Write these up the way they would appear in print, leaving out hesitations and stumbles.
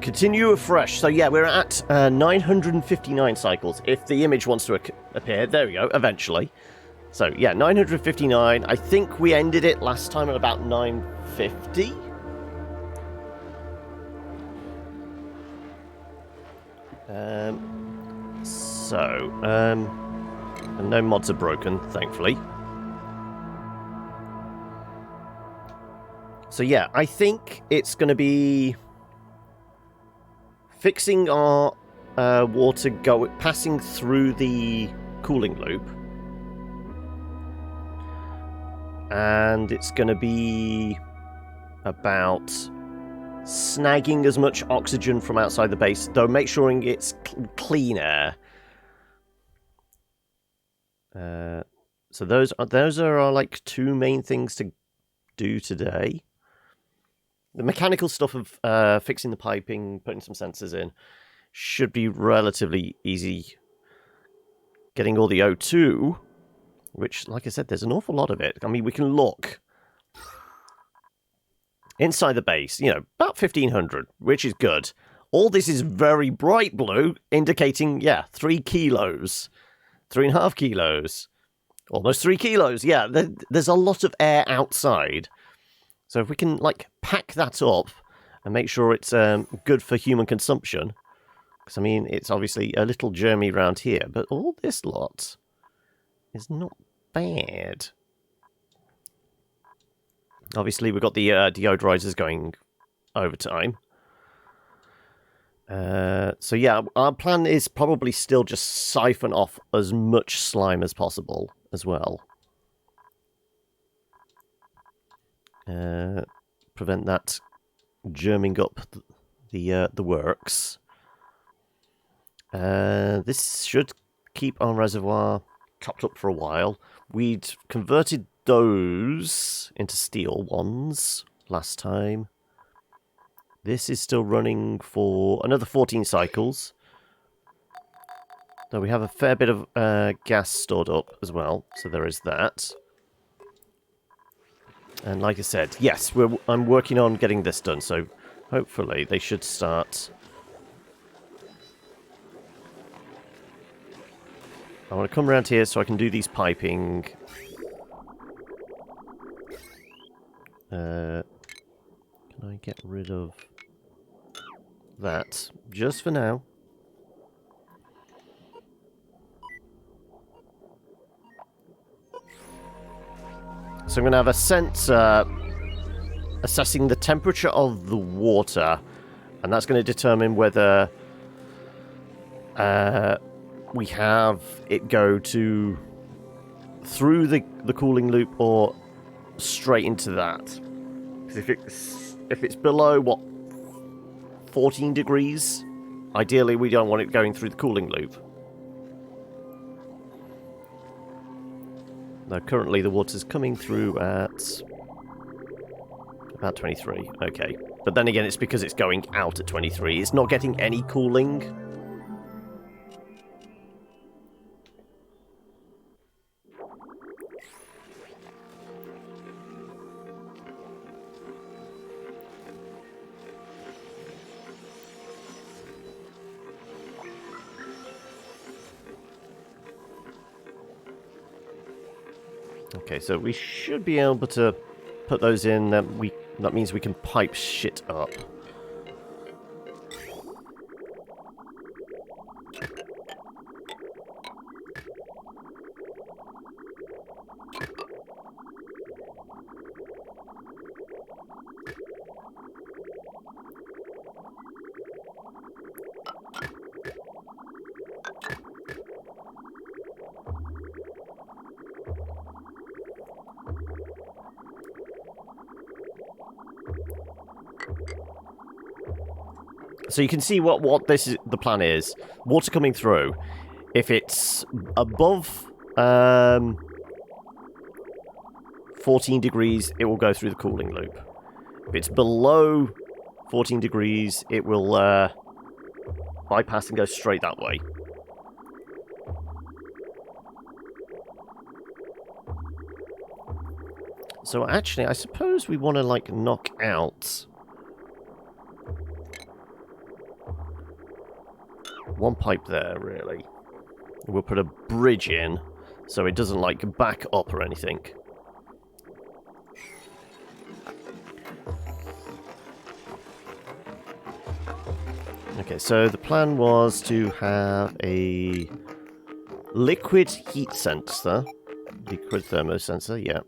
continue afresh. So yeah, we're at 959 cycles. If the image wants to appear, there we go, eventually. So yeah, 959. I think we ended it last time at about 950. And no mods are broken, thankfully. So yeah, I think it's going to be fixing our water passing through the cooling loop. And it's going to be about snagging as much oxygen from outside the base, though make sure it's clean air. So those are our like two main things to do today. The mechanical stuff of fixing the piping, putting some sensors in, should be relatively easy. Getting all the O2, which, like I said, there's an awful lot of it. I mean, we can look inside the base, about 1,500, which is good. All this is very bright blue, indicating, 3 kilos. 3.5 kilos. Almost 3 kilos. Yeah, there's a lot of air outside. So if we can, pack that up and make sure it's good for human consumption. Because, I mean, it's obviously a little germy around here. But all this lot is not bad. Obviously, we've got the deodorizers going overtime. So yeah, our plan is probably still just siphon off as much slime as possible as well. Prevent that germing up the works. This should keep our reservoir topped up for a while. We'd converted those into steel ones last time. This is still running for another 14 cycles. Though we have a fair bit of gas stored up as well, so there is that. And like I said, yes, I'm working on getting this done, so hopefully they should start. I want to come around here so I can do these piping. Can I get rid of that just for now? So I'm going to have a sensor assessing the temperature of the water, and that's going to determine whether we have it go through the cooling loop or straight into that. Because if it's below 14 degrees, ideally we don't want it going through the cooling loop. Now currently the water's coming through at about 23. Okay, but then again it's because it's going out at 23. It's not getting any cooling. Okay, so we should be able to put those in. That means we can pipe shit up. So you can see what the plan is. Water coming through. If it's above 14 degrees, it will go through the cooling loop. If it's below 14 degrees, it will bypass and go straight that way. So actually, I suppose we want to knock out one pipe there, really. We'll put a bridge in so it doesn't, like, back up or anything. Okay, so the plan was to have a liquid heat sensor. Liquid thermo sensor, yeah.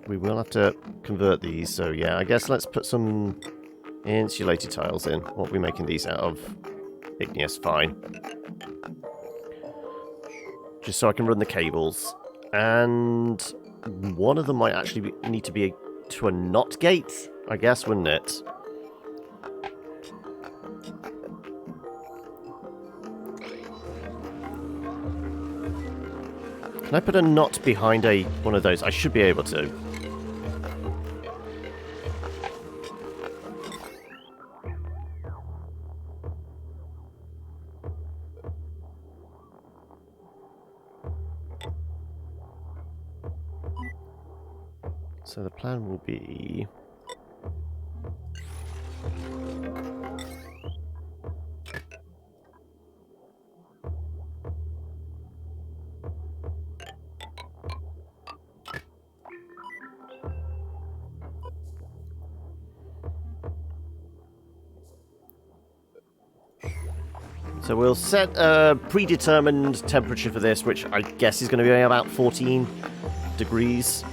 We will have to convert these, so yeah, I guess let's put some insulated tiles in. What are we making these out of? Igneous, fine. Just so I can run the cables. And one of them might actually need to be to a NOT gate, I guess, wouldn't it? Can I put a NOT behind one of those? I should be able to. So the plan will be... So we'll set a predetermined temperature for this, which I guess is going to be about 14 degrees.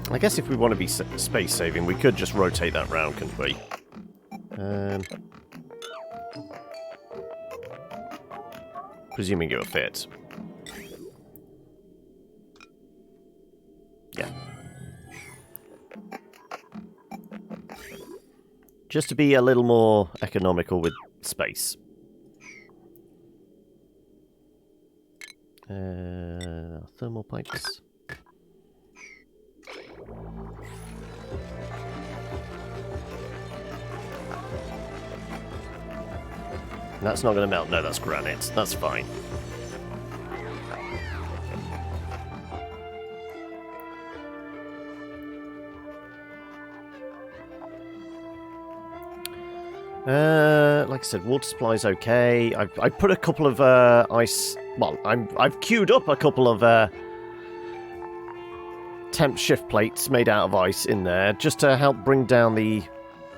I guess if we want to be space saving, we could just rotate that round, couldn't we? Presuming it will fit. Yeah. Just to be a little more economical with space. Thermal pipes. That's not going to melt. No, that's granite. That's fine. Like I said, water supply's okay. I put a couple of ice. Well, I've queued up a couple of temp shift plates made out of ice in there just to help bring down the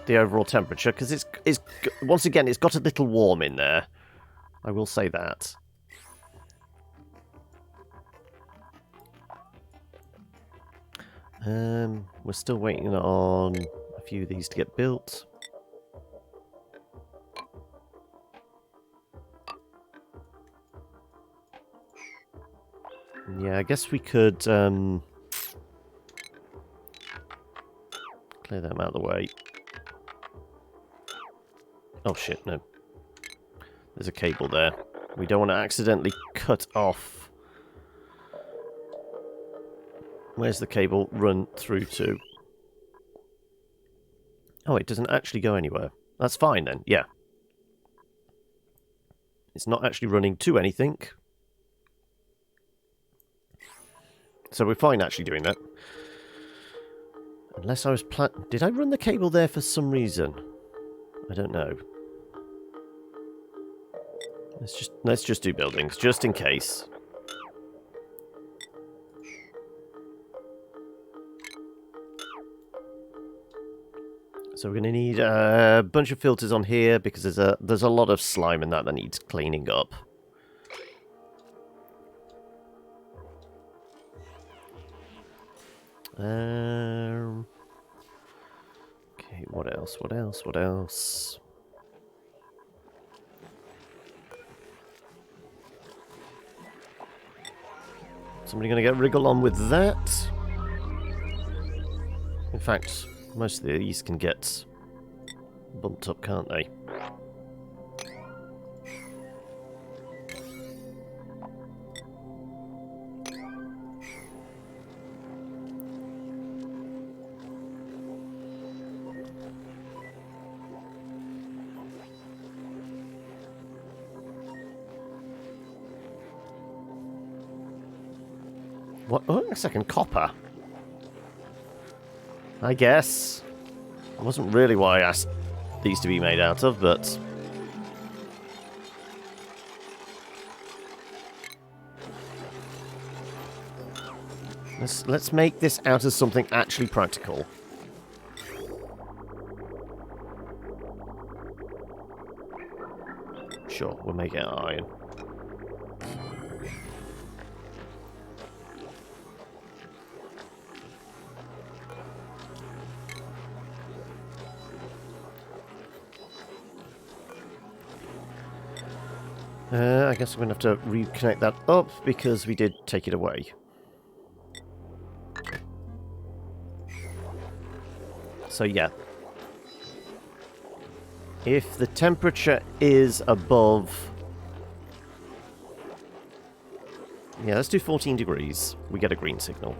overall temperature, because it's once again, it's got a little warm in there. I will say that. We're still waiting on a few of these to get built. Yeah, I guess we could clear them out of the way. Oh shit, no. There's a cable there. We don't want to accidentally cut off. Where's the cable run through to? Oh, it doesn't actually go anywhere. That's fine then, yeah. It's not actually running to anything. So we're fine actually doing that. Unless I was did I run the cable there for some reason? I don't know. Let's just do buildings, just in case. So we're going to need a bunch of filters on here because there's a lot of slime in that needs cleaning up. Okay, what else? What else? What else? Somebody going to get wriggle on with that? In fact, most of these can get bumped up, can't they? What? Oh, a second, copper. I guess. It wasn't really what I asked these to be made out of, but... Let's make this out of something actually practical. Sure, we'll make it out of iron. I guess I'm going to have to reconnect that up because we did take it away. So yeah. If the temperature is above... Yeah, let's do 14 degrees. We get a green signal.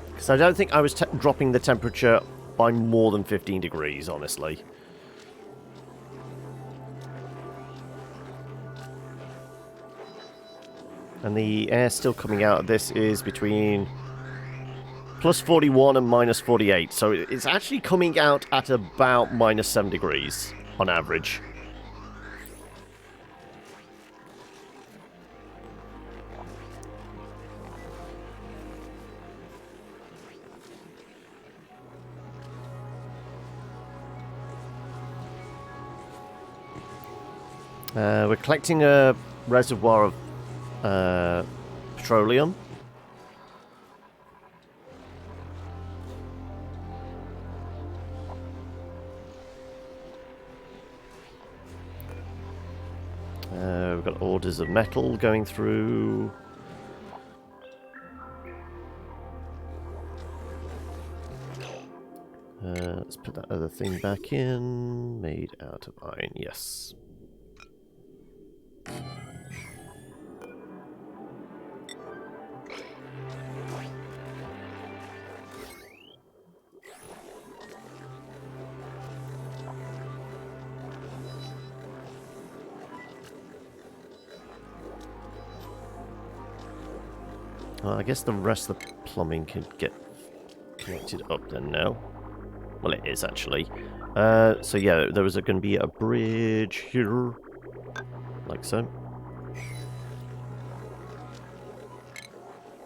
Because I don't think I was dropping the temperature by more than 15 degrees, honestly. And the air still coming out of this is between plus 41 and minus 48. So it's actually coming out at about minus 7 degrees on average. We're collecting a reservoir of petroleum. We've got orders of metal going through. Let's put that other thing back in. Made out of iron, yes. Well, I guess the rest of the plumbing can get connected up then now. Well, it is actually. So yeah, there was going to be a bridge here, like so.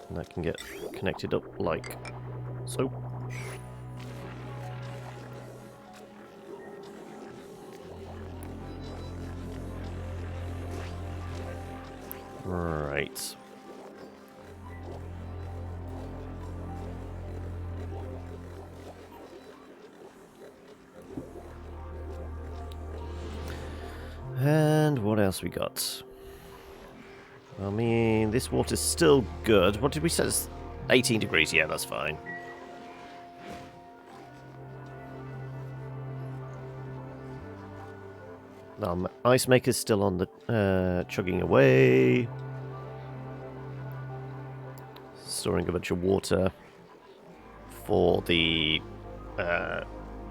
And that can get connected up like so. Right. And what else we got? I mean, this water's still good. What did we say? 18 degrees. Yeah, that's fine. Ice maker's still on the chugging away. Storing a bunch of water for the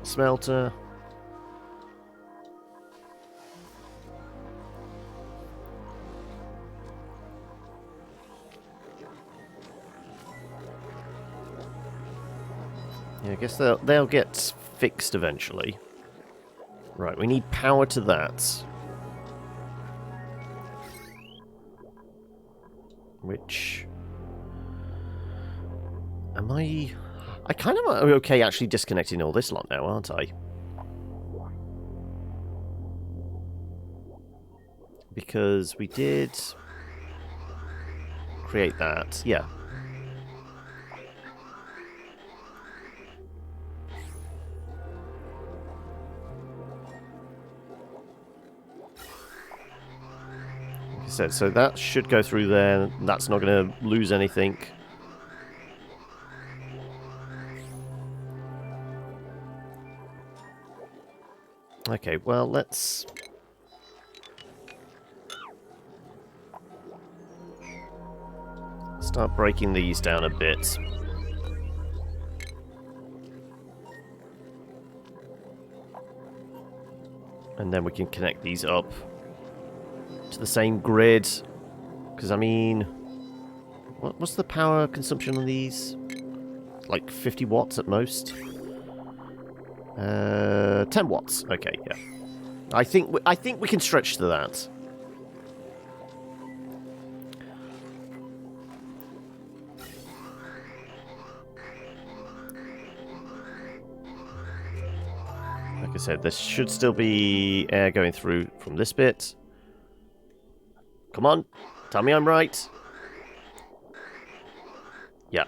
smelter. Yeah, I guess they'll get fixed eventually. Right, we need power to that. Which... Am I... I kind of am okay actually disconnecting all this lot now, aren't I? Because we did... create that, yeah. So that should go through there. That's not going to lose anything. Okay, well, let's... start breaking these down a bit. And then we can connect these up to the same grid. Because, I mean... What's the power consumption on these? Like 50 watts at most? 10 watts. Okay, yeah. I think we can stretch to that. Like I said, there should still be air going through from this bit. Come on, tell me I'm right. Yeah.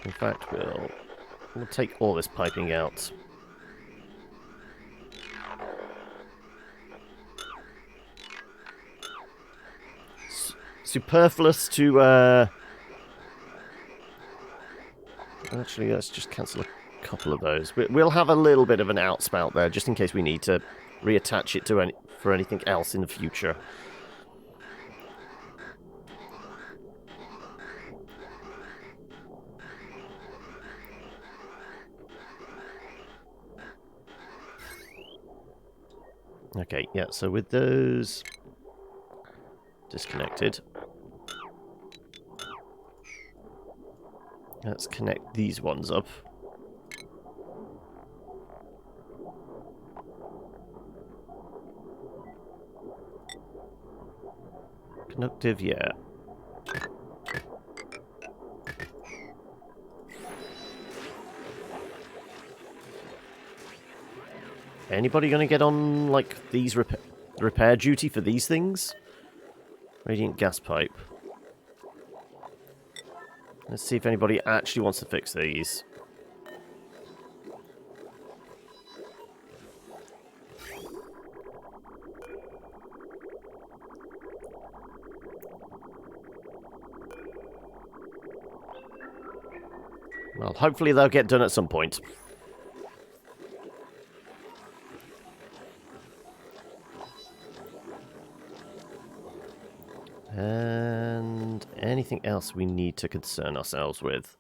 In fact, we'll take all this piping out. Superfluous to, actually, let's just cancel a couple of those. We'll have a little bit of an outspout there, just in case we need to reattach it to for anything else in the future. Okay, yeah, so with those disconnected, let's connect these ones up. Conductive, yeah. Anybody gonna get on, like, these repair duty for these things? Radiant gas pipe. Let's see if anybody actually wants to fix these. Well, hopefully they'll get done at some point. And anything else we need to concern ourselves with?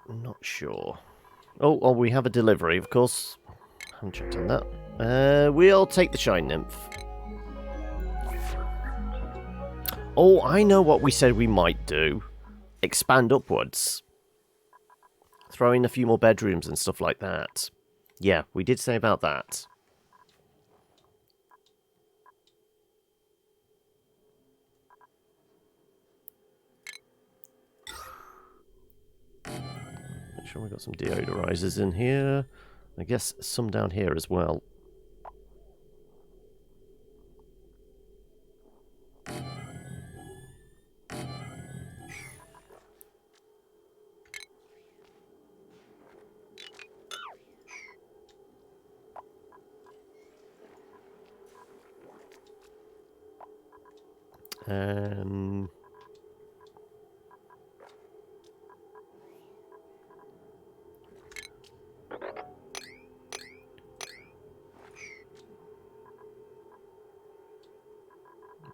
I'm not sure. Oh, we have a delivery, of course. Haven't checked on that. We'll take the Shine Nymph. Oh, I know what we said we might do. Expand upwards. Throw in a few more bedrooms and stuff like that. Yeah, we did say about that. Make sure we've got some deodorizers in here. I guess some down here as well.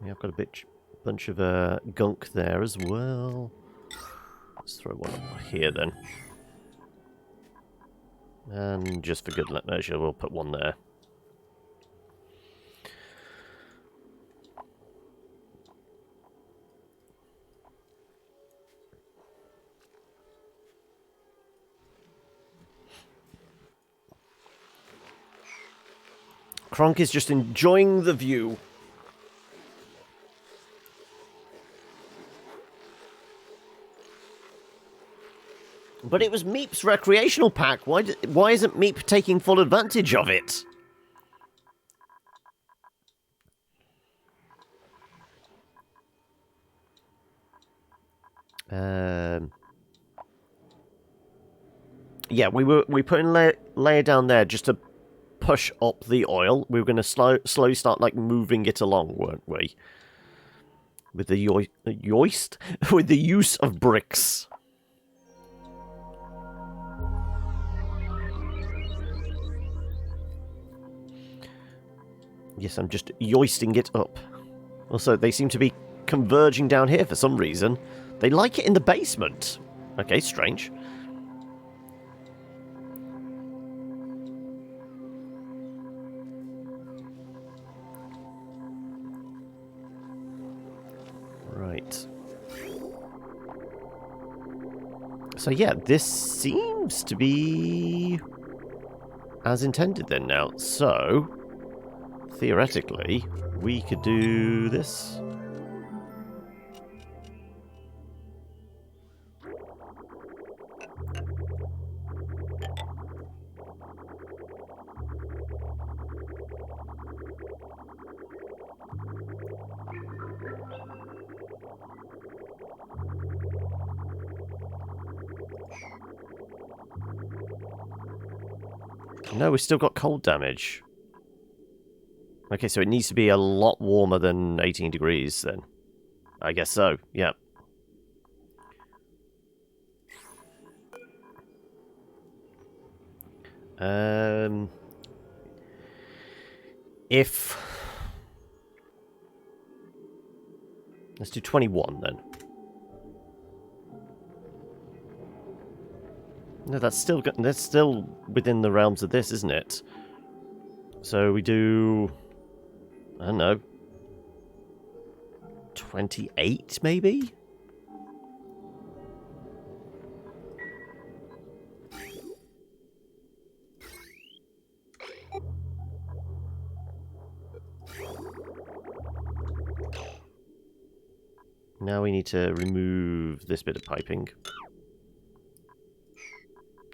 Yeah, I've got a bunch of gunk there as well. Let's throw one up here then. And just for good measure, we'll put one there. Kronk is just enjoying the view. But it was Meep's recreational pack. Why isn't Meep taking full advantage of it? Yeah, we put in layer down there just to push up the oil. We were going to slowly start like moving it along, weren't we? With the yoist? With the use of bricks. Yes, I'm just yoisting it up. Also, they seem to be converging down here for some reason. They like it in the basement. Okay, strange. Right. So yeah, this seems to be as intended then now. So, theoretically, we could do this. No, we've still got cold damage. Okay, so it needs to be a lot warmer than 18 degrees then. I guess so, yeah. If... Let's do 21 then. No, that's still within the realms of this, isn't it? So we do... I don't know. 28, maybe? Now we need to remove this bit of piping.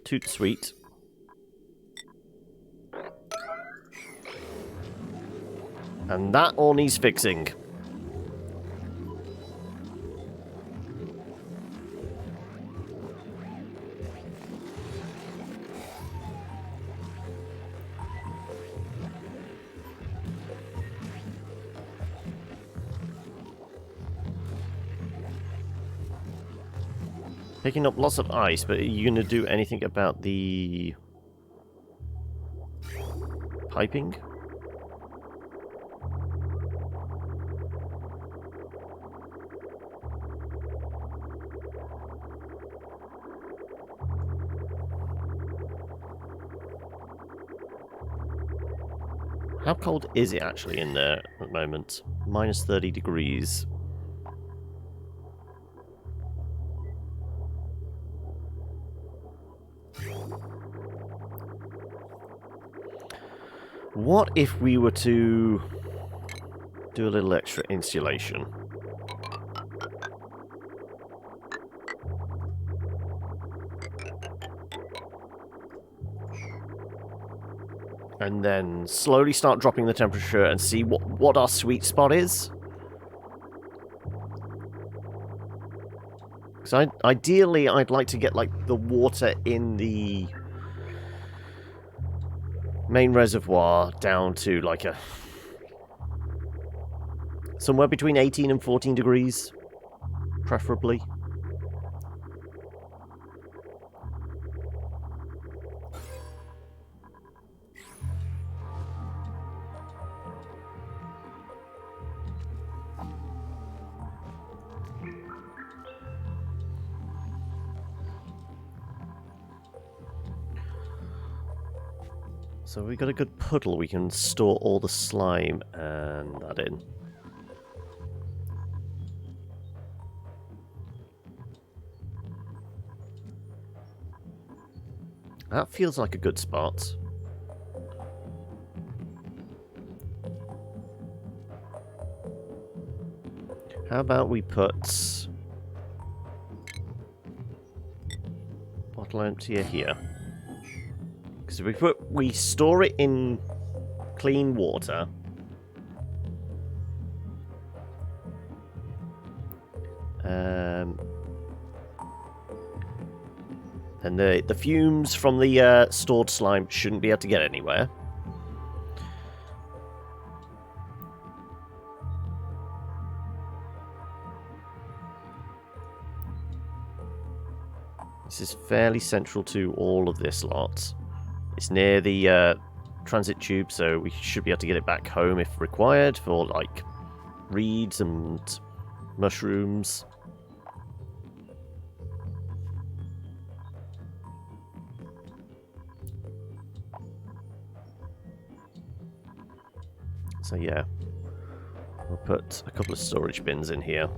Toot sweet. And that all needs fixing. Picking up lots of ice, but are you going to do anything about the piping? How cold is it actually in there at the moment? Minus 30 degrees. What if we were to do a little extra insulation? And then slowly start dropping the temperature and see what our sweet spot is? Because ideally I'd like to get like the water in the main reservoir down to like a... somewhere between 18 and 14 degrees, preferably. So we got a good puddle, we can store all the slime and that in. That feels like a good spot. How about we put bottle emptier here? Because if we store it in clean water, and the fumes from the stored slime shouldn't be able to get anywhere. This is fairly central to all of this lot. It's near the transit tube, so we should be able to get it back home if required for, like, reeds and mushrooms. So yeah, we'll put a couple of storage bins in here.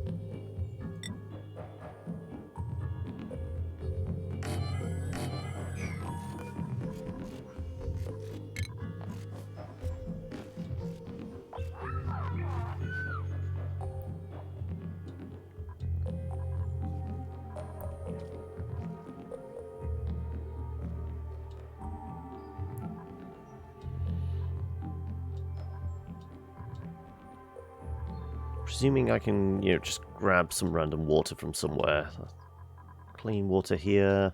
Presuming I can, you know, just grab some random water from somewhere. Clean water here.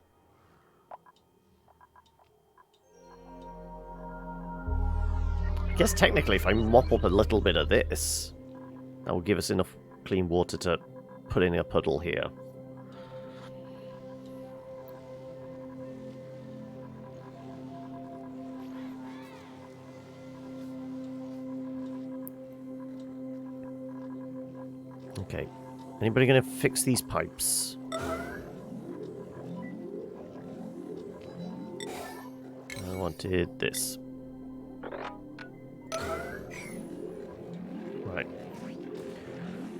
I guess technically if I mop up a little bit of this, that will give us enough clean water to put in a puddle here. Okay. Anybody gonna fix these pipes? I wanted this. Right.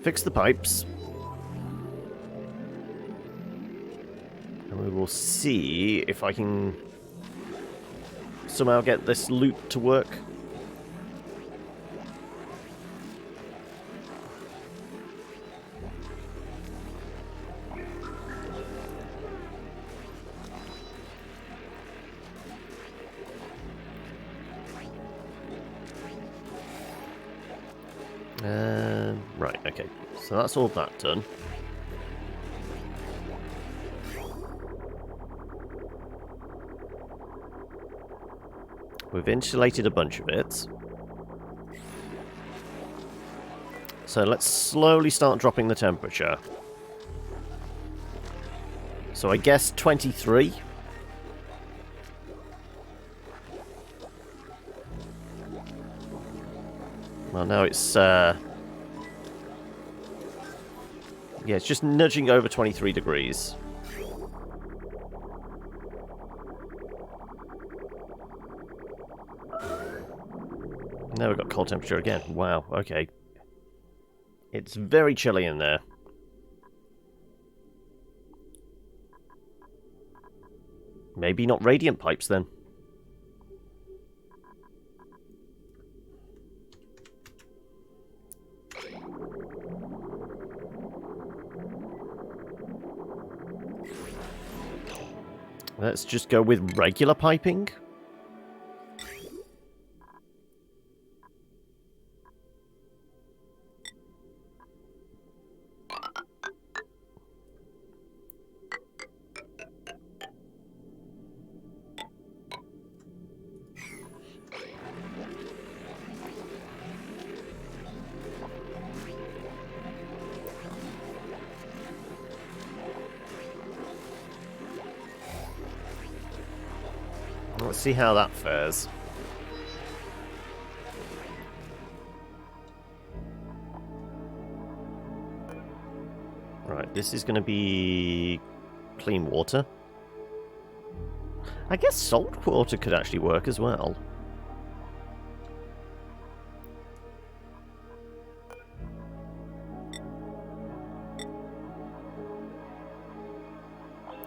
Fix the pipes. And we will see if I can somehow get this loop to work. Right, okay. So that's all that done. We've insulated a bunch of it. So let's slowly start dropping the temperature. So I guess 23. Well, now it's, yeah, it's just nudging over 23 degrees. Now we've got cold temperature again. Wow, okay. It's very chilly in there. Maybe not radiant pipes then. Let's just go with regular piping. Let's see how that fares. Right, this is going to be clean water. I guess salt water could actually work as well.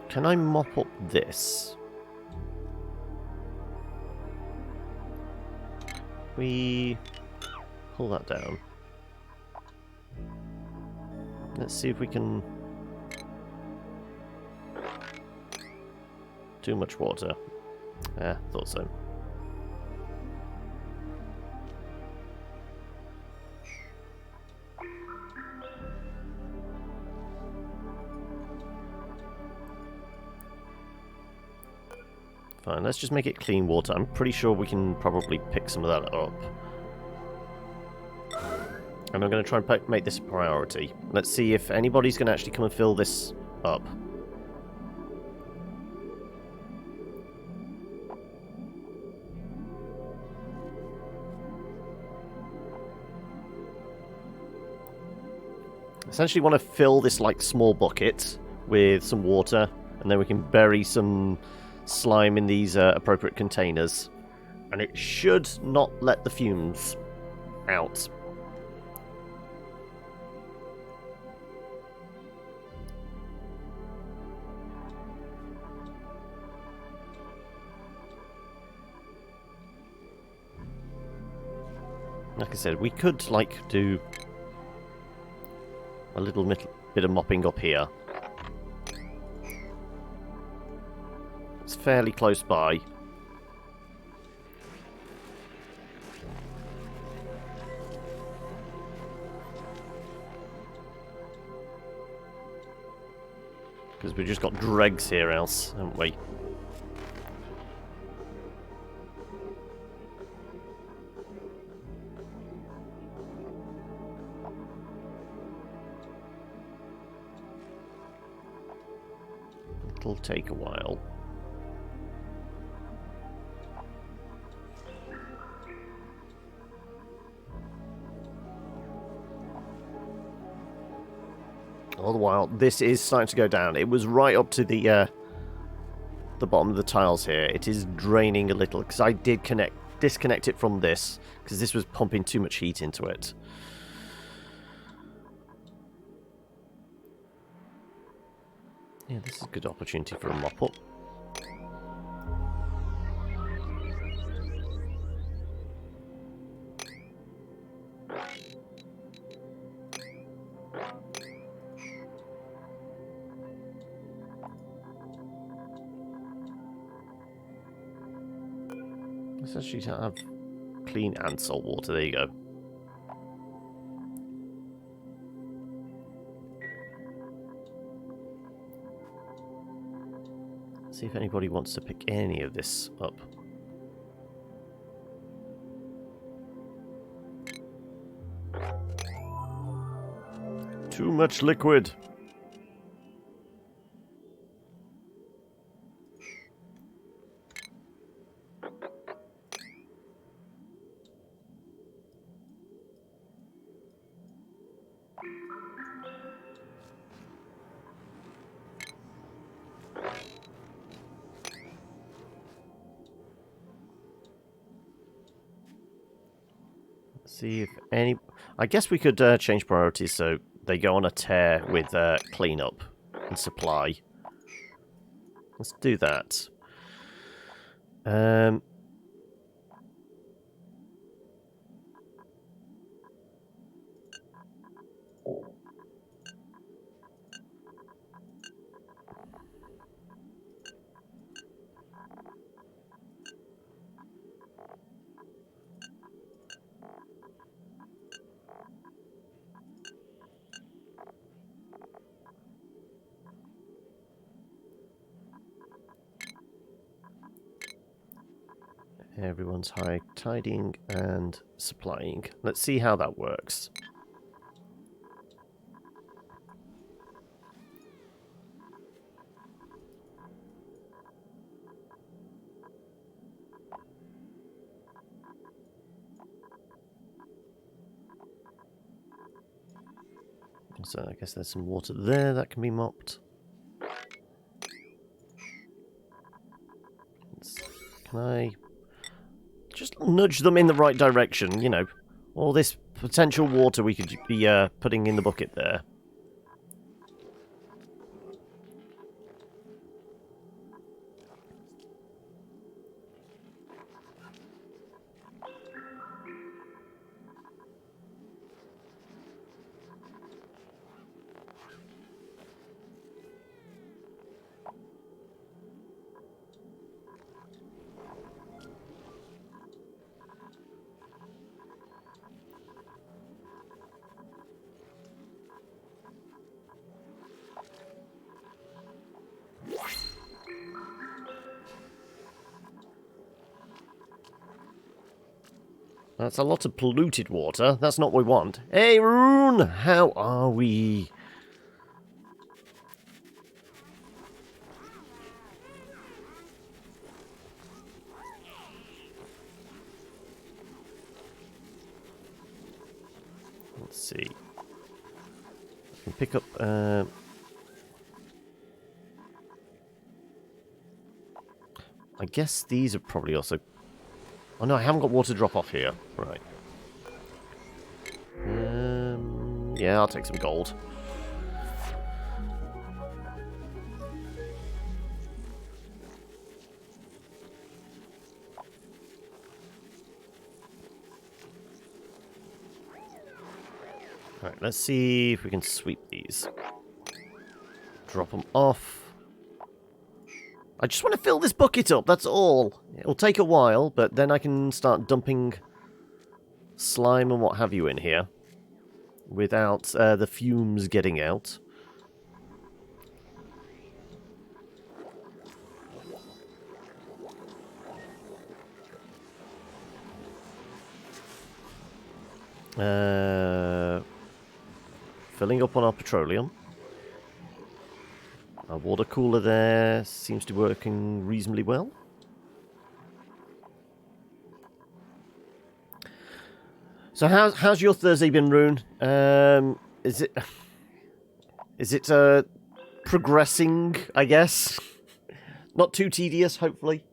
Can I mop up this? We pull that down. Let's see if we can... Too much water. Yeah, thought so. Fine, let's just make it clean water. I'm pretty sure we can probably pick some of that up. And I'm going to try and make this a priority. Let's see if anybody's going to actually come and fill this up. Essentially want to fill this like small bucket with some water, and then we can bury some slime in these appropriate containers, and it should not let the fumes out. Like I said, we could like do a little bit of mopping up here. It's fairly close by. Because we've just got dregs here else, haven't we? It'll take a while. All the while, this is starting to go down. It was right up to the bottom of the tiles here. It is draining a little because I did disconnect it from this because this was pumping too much heat into it. Yeah, this is a good opportunity for a mop-up. Let's actually have clean and salt water. There you go. See if anybody wants to pick any of this up. Too much liquid. See if any... I guess we could change priorities so they go on a tear with cleanup and supply. Let's do that. Everyone's high tidying and supplying. Let's see how that works. So I guess there's some water there that can be mopped. Can I just nudge them in the right direction, you know? All this potential water we could be putting in the bucket there. That's a lot of polluted water. That's not what we want. Hey, Rune! How are we? Let's see. pick up... I guess these are probably also... Oh no, I haven't got water drop off here. Right. Yeah, I'll take some gold. Alright, let's see if we can sweep these. Drop them off. I just want to fill this bucket up, that's all. It'll take a while, but then I can start dumping slime and what have you in here without the fumes getting out. Filling up on our petroleum. Our water cooler there seems to be working reasonably well. So how's your Thursday been, Rune? Is it progressing, I guess? Not too tedious, hopefully.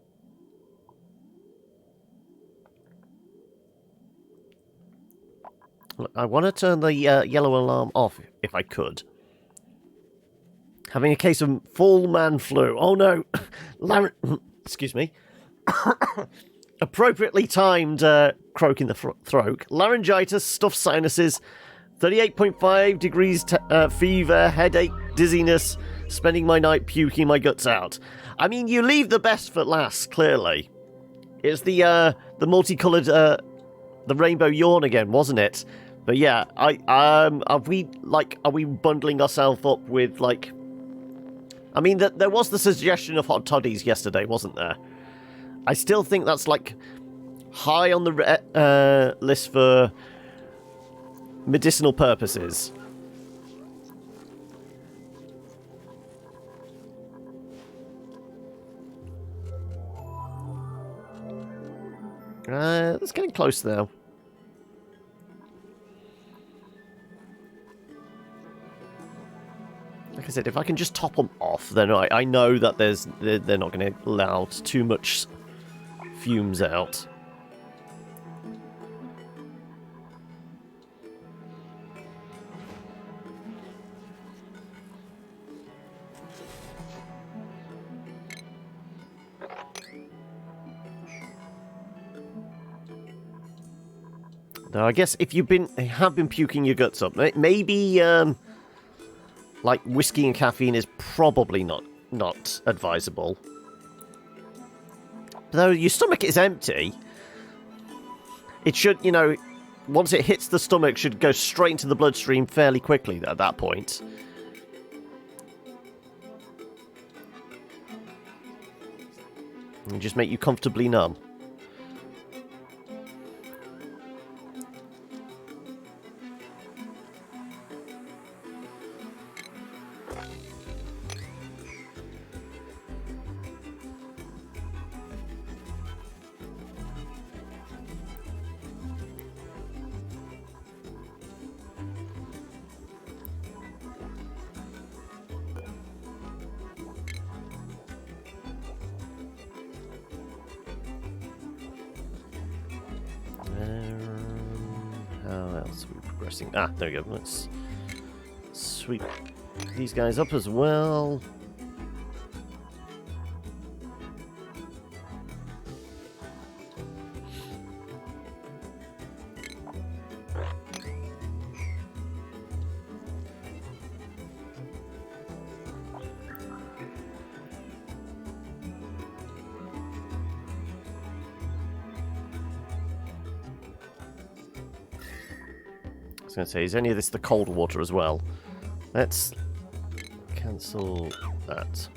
Look, I want to turn the yellow alarm off if I could. Having a case of full man flu. Oh no, excuse me. Appropriately timed croak in the throat. Laryngitis, stuffed sinuses, 38.5 degrees fever, headache, dizziness, spending my night puking my guts out. I mean, you leave the best for last, clearly. It's the multicoloured, the rainbow yawn again, wasn't it? But yeah, are we bundling ourselves up with, like... I mean, there was the suggestion of hot toddies yesterday, wasn't there? I still think that's, like, high on the list for medicinal purposes. That's getting close, though. Like I said, if I can just top them off, then I know that they're not going to allow too much fumes out. Now, I guess if you have been puking your guts up, maybe like whiskey and caffeine is probably not advisable. Though your stomach is empty, it should, you know, once it hits the stomach, should go straight into the bloodstream fairly quickly at that point. And just make you comfortably numb. How else are we progressing? Ah, there we go. Let's sweep these guys up as well. I was going to say, is any of this the cold water as well? Let's cancel that.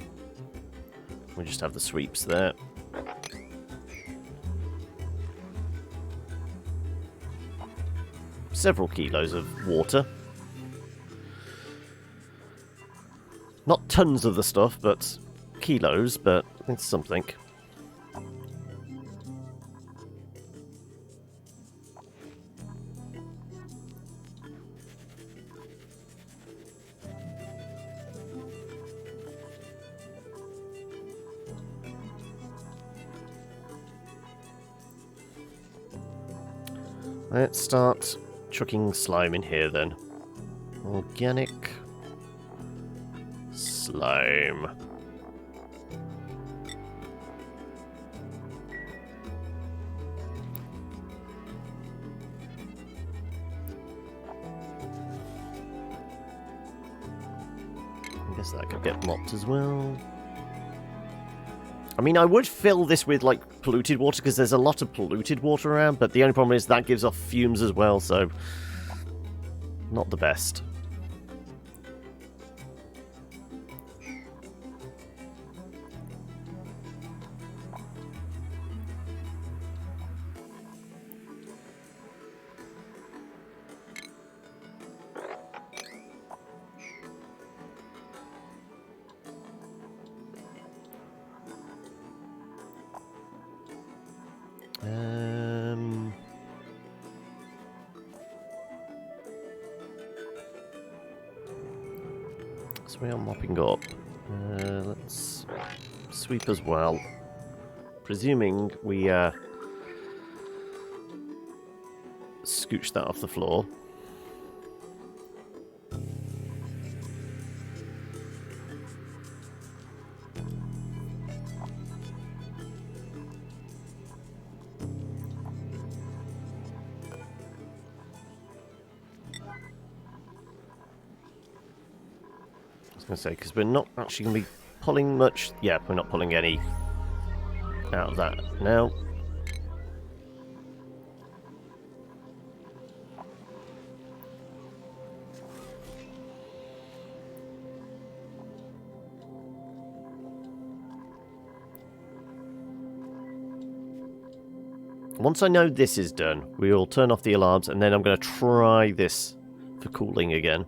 We just have the sweeps there. Several kilos of water. Not tons of the stuff, but kilos, but it's something. Let's start chucking slime in here then. Organic slime. I guess that could get mopped as well. I mean, I would fill this with, like, polluted water, because there's a lot of polluted water around, but the only problem is that gives off fumes as well, so not the best. So we are mopping up. Let's sweep as well. Presuming we scooch that off the floor. I was going to say, because we're not actually going to be pulling much. Yeah, we're not pulling any out of that now. Once I know this is done, we will turn off the alarms, and then I'm going to try this for cooling again.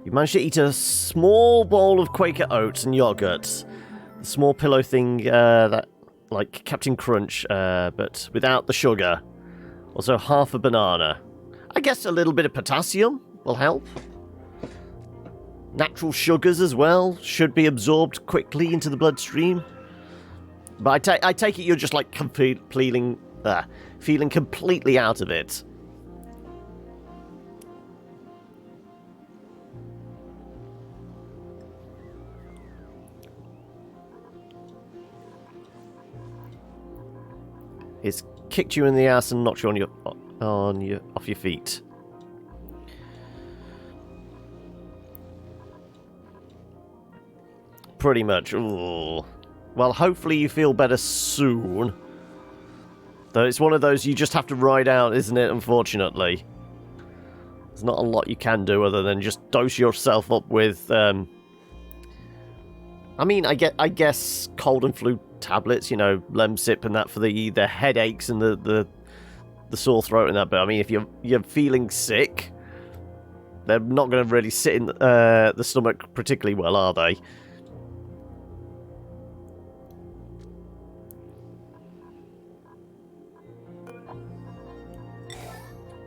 You managed to eat a small bowl of Quaker oats and yogurt. The small pillow thing, that like Captain Crunch, but without the sugar. Also half a banana. I guess a little bit of potassium will help. Natural sugars as well should be absorbed quickly into the bloodstream. But I take it you're just like feeling completely out of it. It's kicked you in the ass and knocked you off your feet. Pretty much. Ooh. Well, hopefully you feel better soon. Though it's one of those you just have to ride out, isn't it? Unfortunately, there's not a lot you can do other than just dose yourself up with. I mean, I guess cold and flu tablets, you know, Lemsip and that for the headaches and the sore throat and that. But I mean, if you're feeling sick, they're not going to really sit in the stomach particularly well, are they?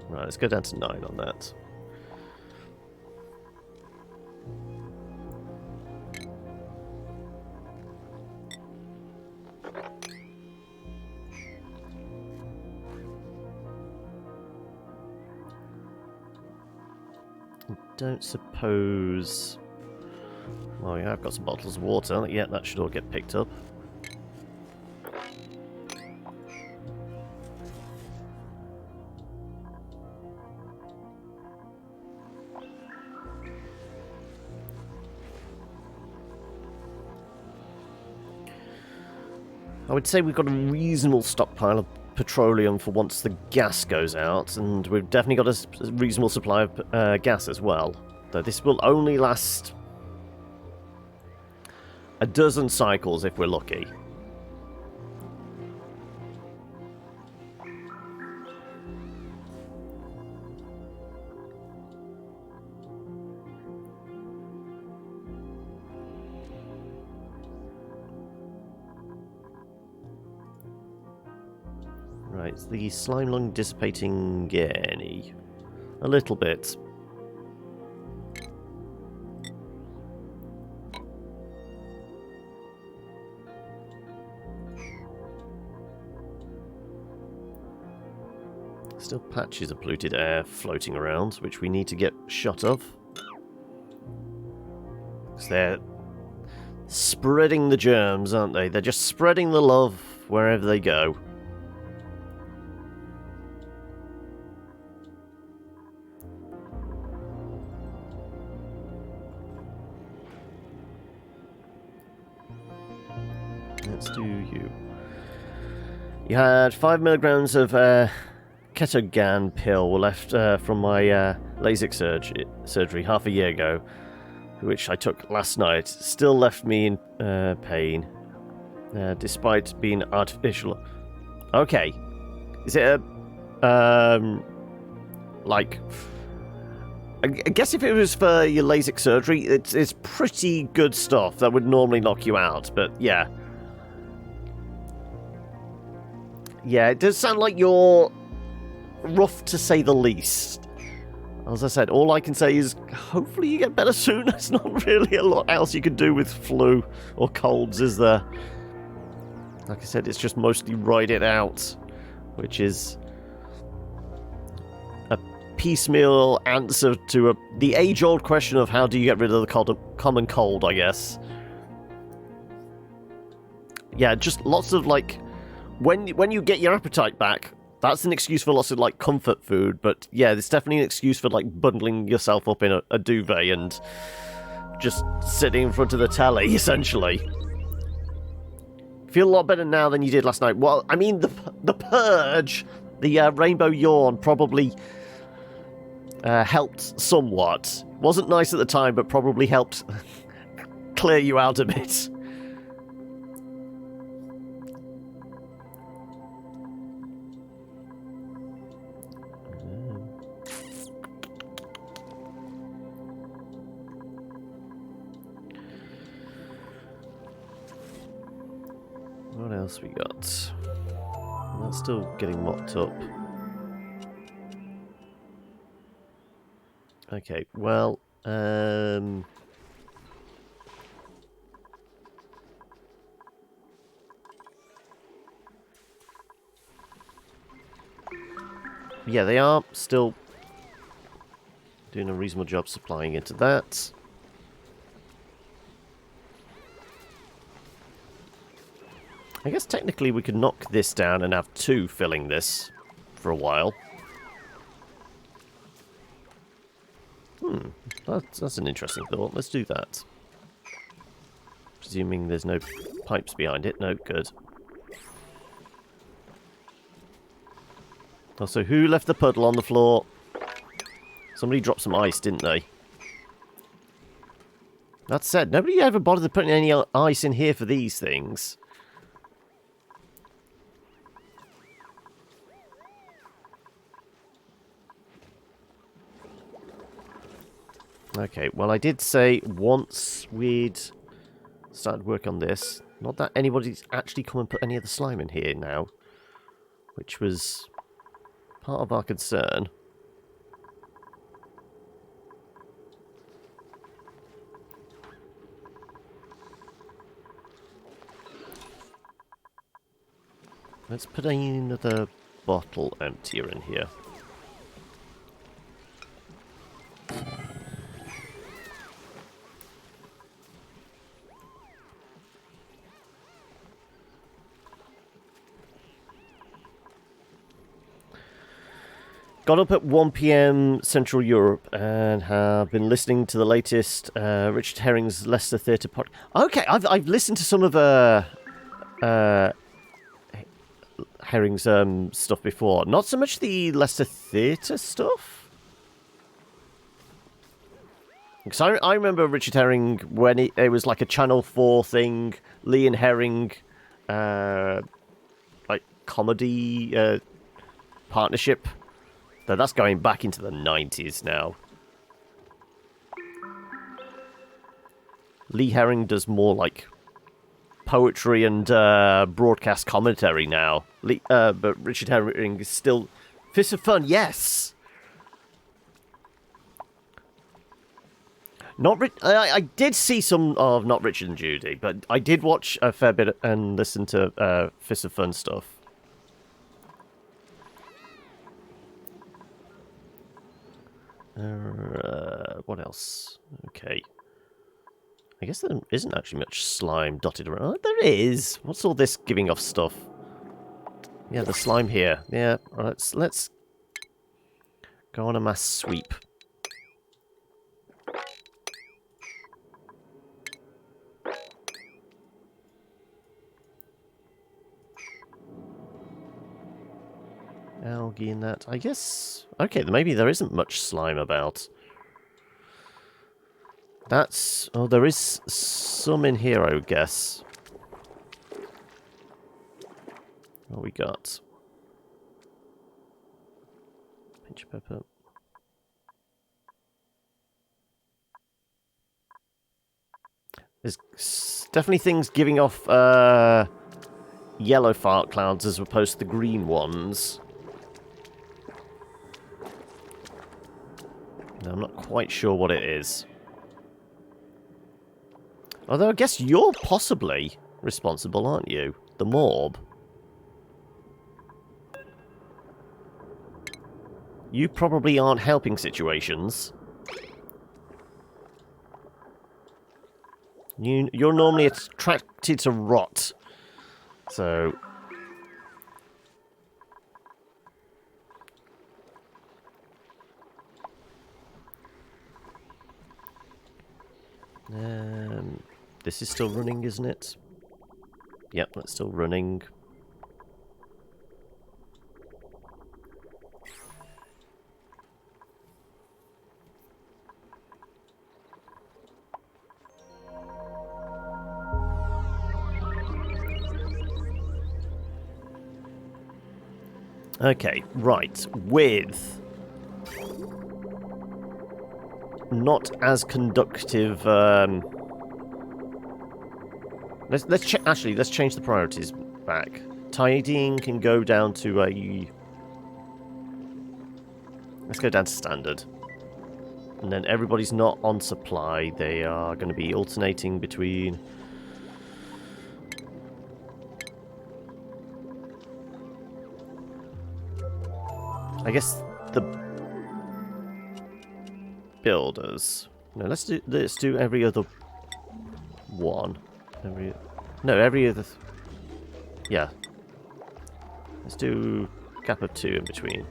Right, let's go down to 9 on that. Don't suppose... Oh yeah, I've got some bottles of water. Yeah, that should all get picked up. I would say we've got a reasonable stockpile of petroleum for once the gas goes out, and we've definitely got a reasonable supply of gas as well. Though this will only last a dozen cycles if we're lucky. Right, is the slime lung dissipating any? A little bit. Still patches of polluted air floating around, which we need to get shut of. Because they're spreading the germs, aren't they? They're just spreading the love wherever they go. Let's do you. You had 5 milligrams of Ketogan pill left from my LASIK surgery half a year ago, which I took last night. Still left me in pain, despite being artificial. Okay. Is it a... like... I guess if it was for your LASIK surgery, it's pretty good stuff that would normally knock you out, but yeah. Yeah, it does sound like you're rough to say the least. As I said, all I can say is hopefully you get better soon. There's not really a lot else you can do with flu or colds, is there? Like I said, it's just mostly ride it out, which is a piecemeal answer to the age-old question of how do you get rid of the common cold, I guess. Yeah, just lots of, like, when you get your appetite back, that's an excuse for lots of, like, comfort food, but yeah, there's definitely an excuse for, like, bundling yourself up in a duvet and just sitting in front of the telly, essentially. Feel a lot better now than you did last night. Well, I mean, the purge, the rainbow yawn probably helped somewhat. Wasn't nice at the time, but probably helped clear you out a bit. What else we got? That's still getting mopped up. Okay, well, yeah, they are still doing a reasonable job supplying into that. I guess technically we could knock this down and have 2 filling this for a while. That's an interesting thought. Let's do that. Presuming there's no pipes behind it. No, good. Also, who left the puddle on the floor? Somebody dropped some ice, didn't they? That said, nobody ever bothered putting any ice in here for these things. Okay, well I did say once we'd started work on this, not that anybody's actually come and put any of the slime in here now, which was part of our concern. Let's put another bottle emptier in here. Got up at 1 PM Central Europe and have been listening to the latest Richard Herring's Leicester Theatre podcast. Okay, I've listened to some of Herring's stuff before. Not so much the Leicester Theatre stuff. Because I remember Richard Herring when it was like a Channel 4 thing, Lee and Herring, like comedy partnership. So that's going back into the 90s now. Lee Herring does more like poetry and broadcast commentary now. But Richard Herring is still... Fist of Fun, yes! I did see some of Not Richard and Judy, but I did watch a fair bit and listen to Fist of Fun stuff. What else? Okay. I guess there isn't actually much slime dotted around. Oh, there is! What's all this giving off stuff? Yeah, the slime here. Yeah, let's go on a mass sweep. Algae in that. I guess... Okay, maybe there isn't much slime about. That's... Oh, there is some in here, I would guess. What we got? Pinch of pepper. There's definitely things giving off yellow fart clouds as opposed to the green ones. No, I'm not quite sure what it is. Although I guess you're possibly responsible, aren't you? The morb. You probably aren't helping situations. You're normally attracted to rot. So... this is still running, isn't it? Yep, that's still running. Okay, right. With not as conductive. Let's change the priorities back. Tidying can go down to a. Let's go down to standard, and then everybody's not on supply. They are going to be alternating between. I guess the builders. No, let's do every other one. Every other. Yeah. Let's do gap of 2 in between.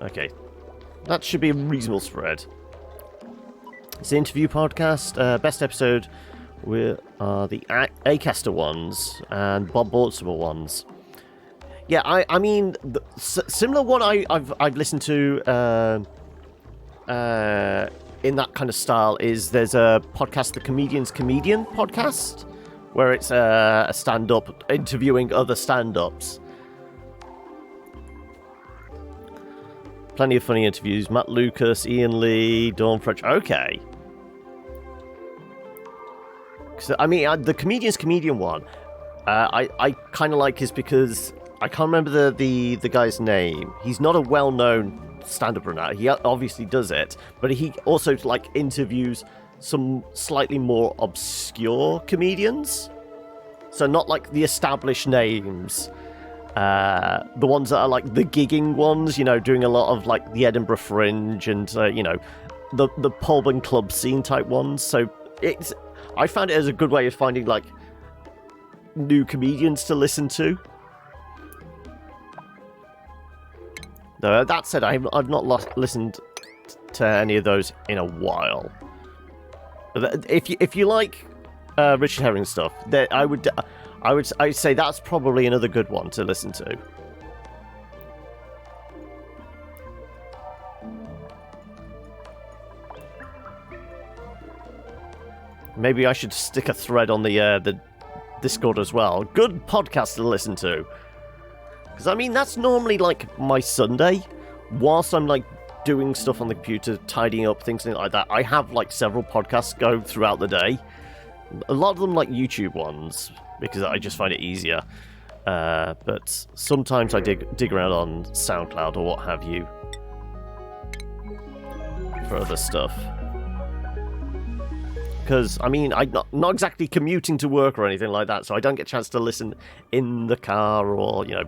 Okay, that should be a reasonable spread. It's the interview podcast. Best episode. We are the Acaster ones and Bob Baltimore ones. Yeah, I mean, the similar one I've listened to in that kind of style is there's a podcast, the Comedian's Comedian podcast, where it's a stand-up interviewing other stand-ups. Plenty of funny interviews. Matt Lucas, Ian Lee, Dawn French. Okay. So, I mean, the Comedian's Comedian one, I kind of like is because I can't remember the guy's name. He's not a well-known stand-up runner. He obviously does it, but he also like interviews some slightly more obscure comedians. So not like the established names. The ones that are like the gigging ones, you know, doing a lot of like the Edinburgh Fringe and you know, the pub and club scene type ones. So I found it as a good way of finding like new comedians to listen to. No, that said, I've not listened to any of those in a while. If you like Richard Herring stuff, I'd say that's probably another good one to listen to. Maybe I should stick a thread on the Discord as well. Good podcast to listen to. Because, I mean, that's normally, like, my Sunday. Whilst I'm, like, doing stuff on the computer, tidying up, things like that, I have, like, several podcasts go throughout the day. A lot of them, like, YouTube ones, because I just find it easier. But sometimes I dig around on SoundCloud or what have you for other stuff. because, I mean, I'm not exactly commuting to work or anything like that, so I don't get a chance to listen in the car or, you know,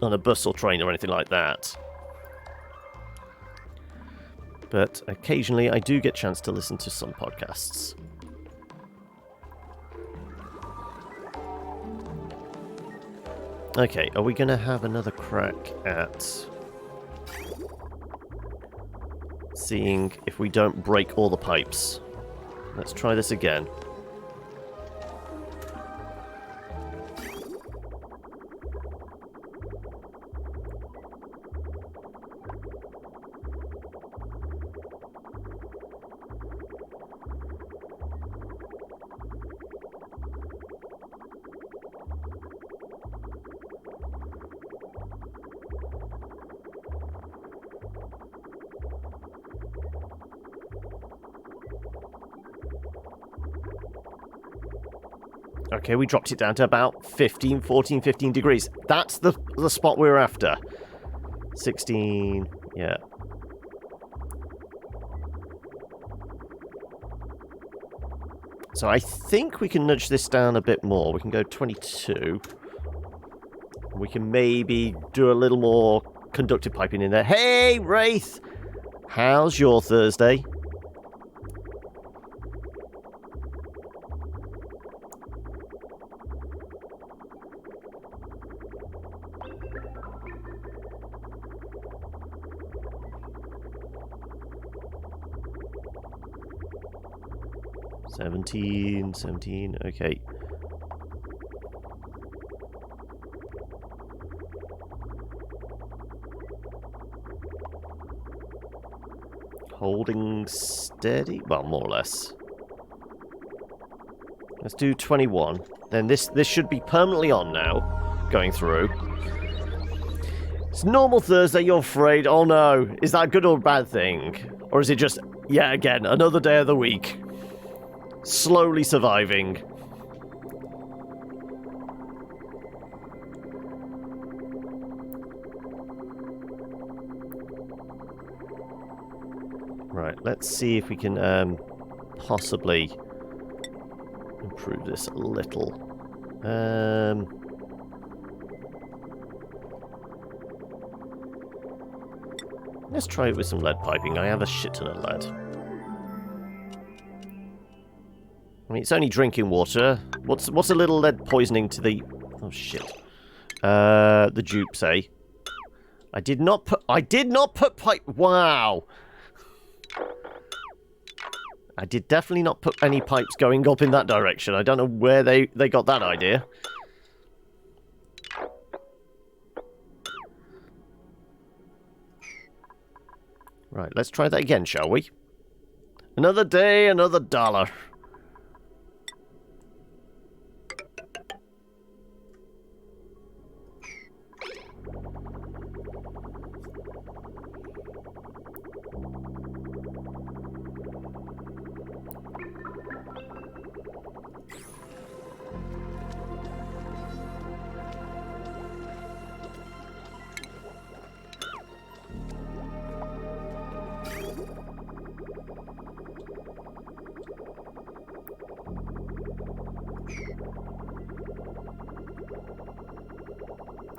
on a bus or train or anything like that. But occasionally I do get a chance to listen to some podcasts. Okay, are we going to have another crack at seeing if we don't break all the pipes? Let's try this again. Okay, we dropped it down to about 15 degrees. That's the spot we're after. 16, yeah. So I think we can nudge this down a bit more. We can go 22. We can maybe do a little more conductive piping in there. Hey, Wraith! How's your Thursday? Seventeen, okay. Holding steady? Well, more or less. Let's do 21. Then this should be permanently on now, going through. It's normal Thursday, you're afraid. Oh no, is that a good or bad thing? Or is it just, yeah, again, another day of the week? Slowly surviving. Right, let's see if we can possibly improve this a little. Let's try it with some lead piping. I have a shit ton of lead. I mean, it's only drinking water. What's a little lead poisoning to the... Oh, shit. The dupes, eh? I did not put pipe... Wow! I did definitely not put any pipes going up in that direction. I don't know where they got that idea. Right, let's try that again, shall we? Another day, another dollar.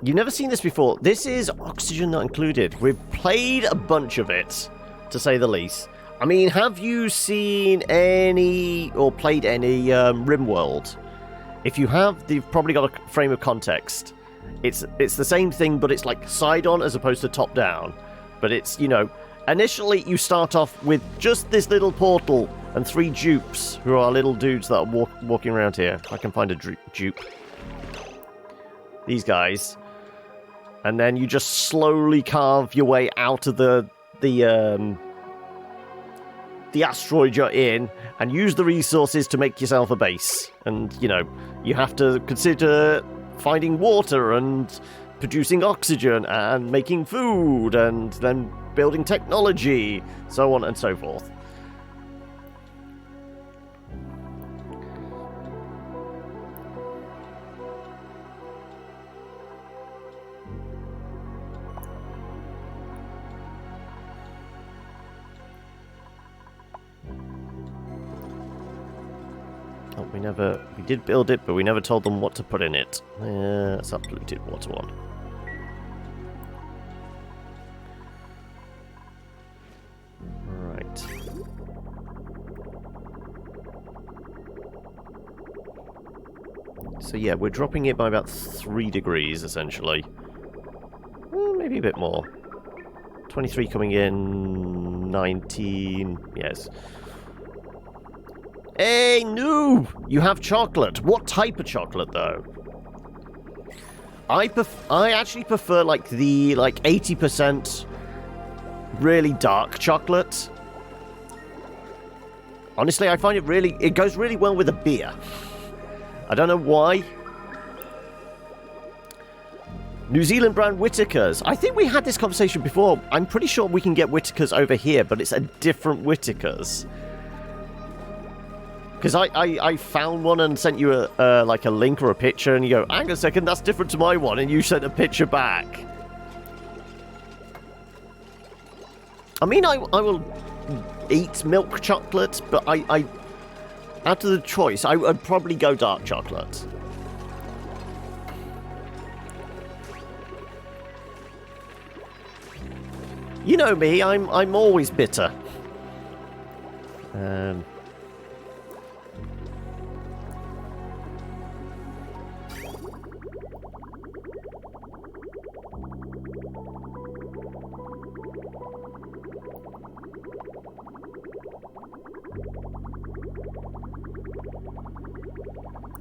You've never seen this before. This is oxygen not included. We've played a bunch of it, to say the least. I mean, have you seen any or played any RimWorld? If you have, you've probably got a frame of context. It's the same thing, but it's like side-on as opposed to top-down. But it's, you know, initially you start off with just this little portal and 3 dupes, who are little dudes that are walking around here. If I can find a dupe. These guys. And then you just slowly carve your way out of the asteroid you're in and use the resources to make yourself a base. And, you know, you have to consider finding water and producing oxygen and making food and then building technology, so on and so forth. Oh, we did build it, but we never told them what to put in it. That's a polluted water one. Right. So yeah, we're dropping it by about 3 degrees, essentially. Maybe a bit more. 23 coming in, 19, yes. Hey, noob! You have chocolate. What type of chocolate, though? I actually prefer, like, the, 80% really dark chocolate. Honestly, I find it goes really well with a beer. I don't know why. New Zealand brand Whittaker's. I think we had this conversation before. I'm pretty sure we can get Whittaker's over here, but it's a different Whittaker's. Because I found one and sent you a link or a picture, and you go, hang on a second, that's different to my one, and you sent a picture back. I mean, I will eat milk chocolate, but I out of the choice, I would probably go dark chocolate. You know me, I'm always bitter.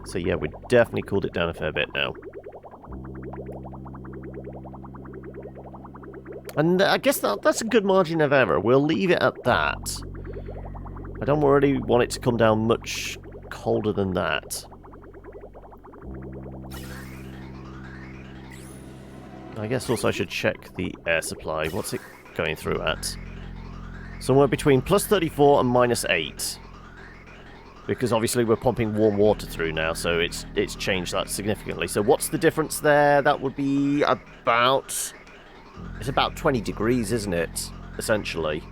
So yeah, we definitely cooled it down a fair bit now. And I guess that's a good margin of error. We'll leave it at that. I don't really want it to come down much colder than that. I guess also I should check the air supply. What's it going through at? Somewhere between plus 34 and minus 8. Because obviously we're pumping warm water through now, so it's changed that significantly. So what's the difference there? That would be about... It's about 20 degrees, isn't it? Essentially.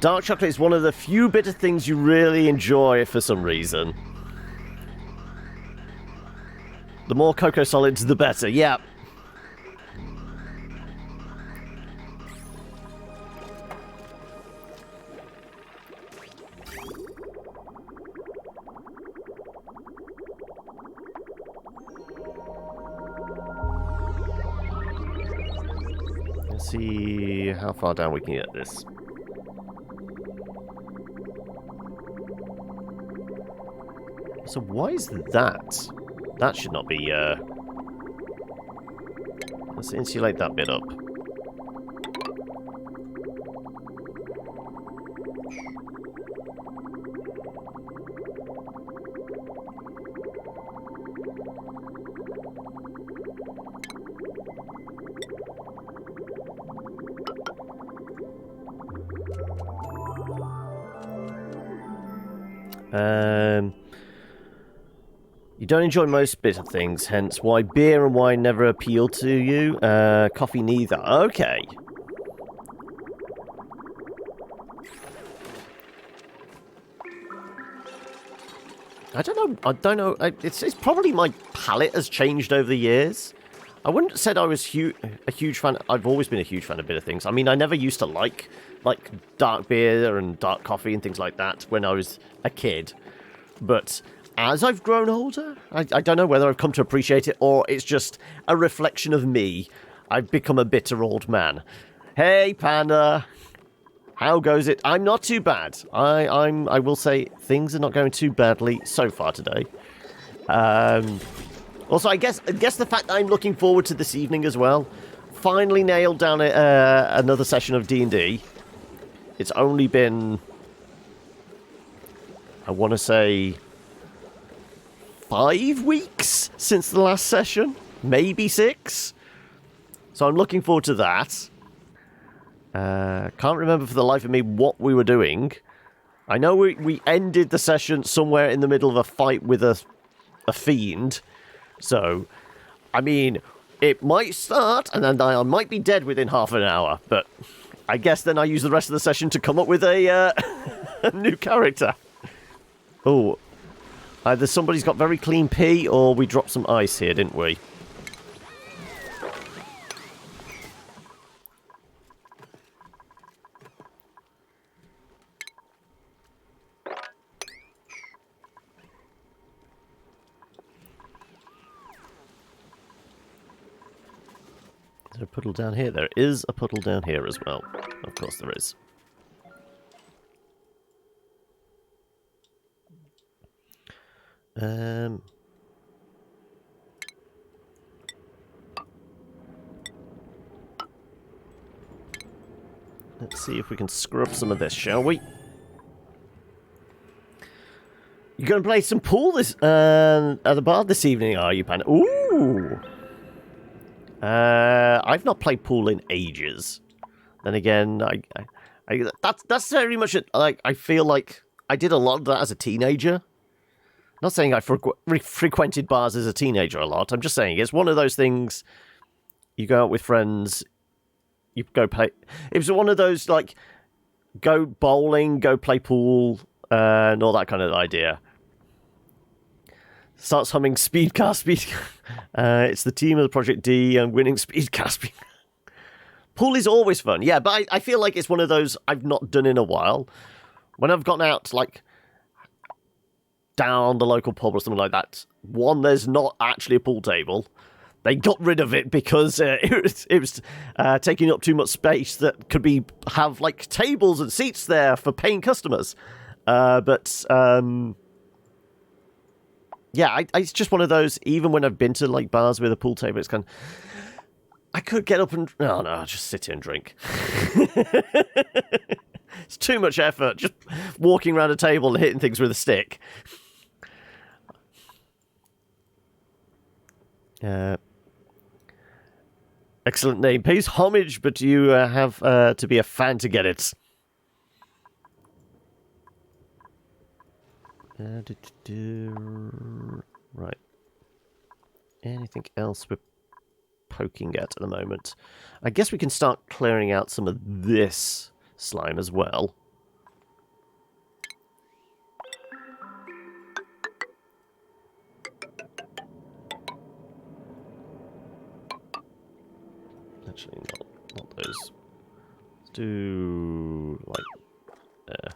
Dark chocolate is one of the few bitter things you really enjoy for some reason. The more cocoa solids, the better. Yeah. Let's see how far down we can get this. So why is that? That should not be, Let's insulate that bit up. You don't enjoy most bitter things, hence why beer and wine never appeal to you. Coffee neither. Okay. I don't know. It's probably my palate has changed over the years. I wouldn't have said I was a huge fan. I've always been a huge fan of bitter things. I mean, I never used to like dark beer and dark coffee and things like that when I was a kid. But as I've grown older, I don't know whether I've come to appreciate it or it's just a reflection of me. I've become a bitter old man. Hey, Panda. How goes it? I'm not too bad. I will say things are not going too badly so far today. Also, I guess the fact that I'm looking forward to this evening as well. Finally nailed down another session of D&D. It's only been, I want to say, 5 weeks since the last session. Maybe 6. So I'm looking forward to that. Can't remember for the life of me what we were doing. I know we ended the session somewhere in the middle of a fight with a fiend. So, I mean, it might start, and then I might be dead within half an hour, but I guess then I use the rest of the session to come up with a, a new character. Oh, either somebody's got very clean pee, or we dropped some ice here, didn't we? Is there a puddle down here? There is a puddle down here as well. Of course there is. Let's see if we can scrub some of this, shall we? You're going to play some pool this at the bar this evening, are you, Pan? Ooh! I've not played pool in ages. Then again, that's very much it. Like, I feel like I did a lot of that as a teenager. Not saying I frequented bars as a teenager a lot. I'm just saying it's one of those things. You go out with friends, you go play. It was one of those like go bowling, go play pool, and all that kind of idea. Starts humming speed car. It's the team of the Project D and winning speed car. Pool is always fun, yeah, but I feel like it's one of those I've not done in a while. When I've gone out, like, down the local pub or something like that, one, there's not actually a pool table. They got rid of it because it was taking up too much space that could have, like, tables and seats there for paying customers. Yeah, it's just one of those, even when I've been to, like, bars with a pool table, it's kind of... I could get up and... No, I'll just sit here and drink. It's too much effort, just walking around a table and hitting things with a stick. Excellent name. Pays homage, but you have to be a fan to get it. Right. Anything else we're poking at the moment? I guess we can start clearing out some of this slime as well. Actually, not those. Let's do like there.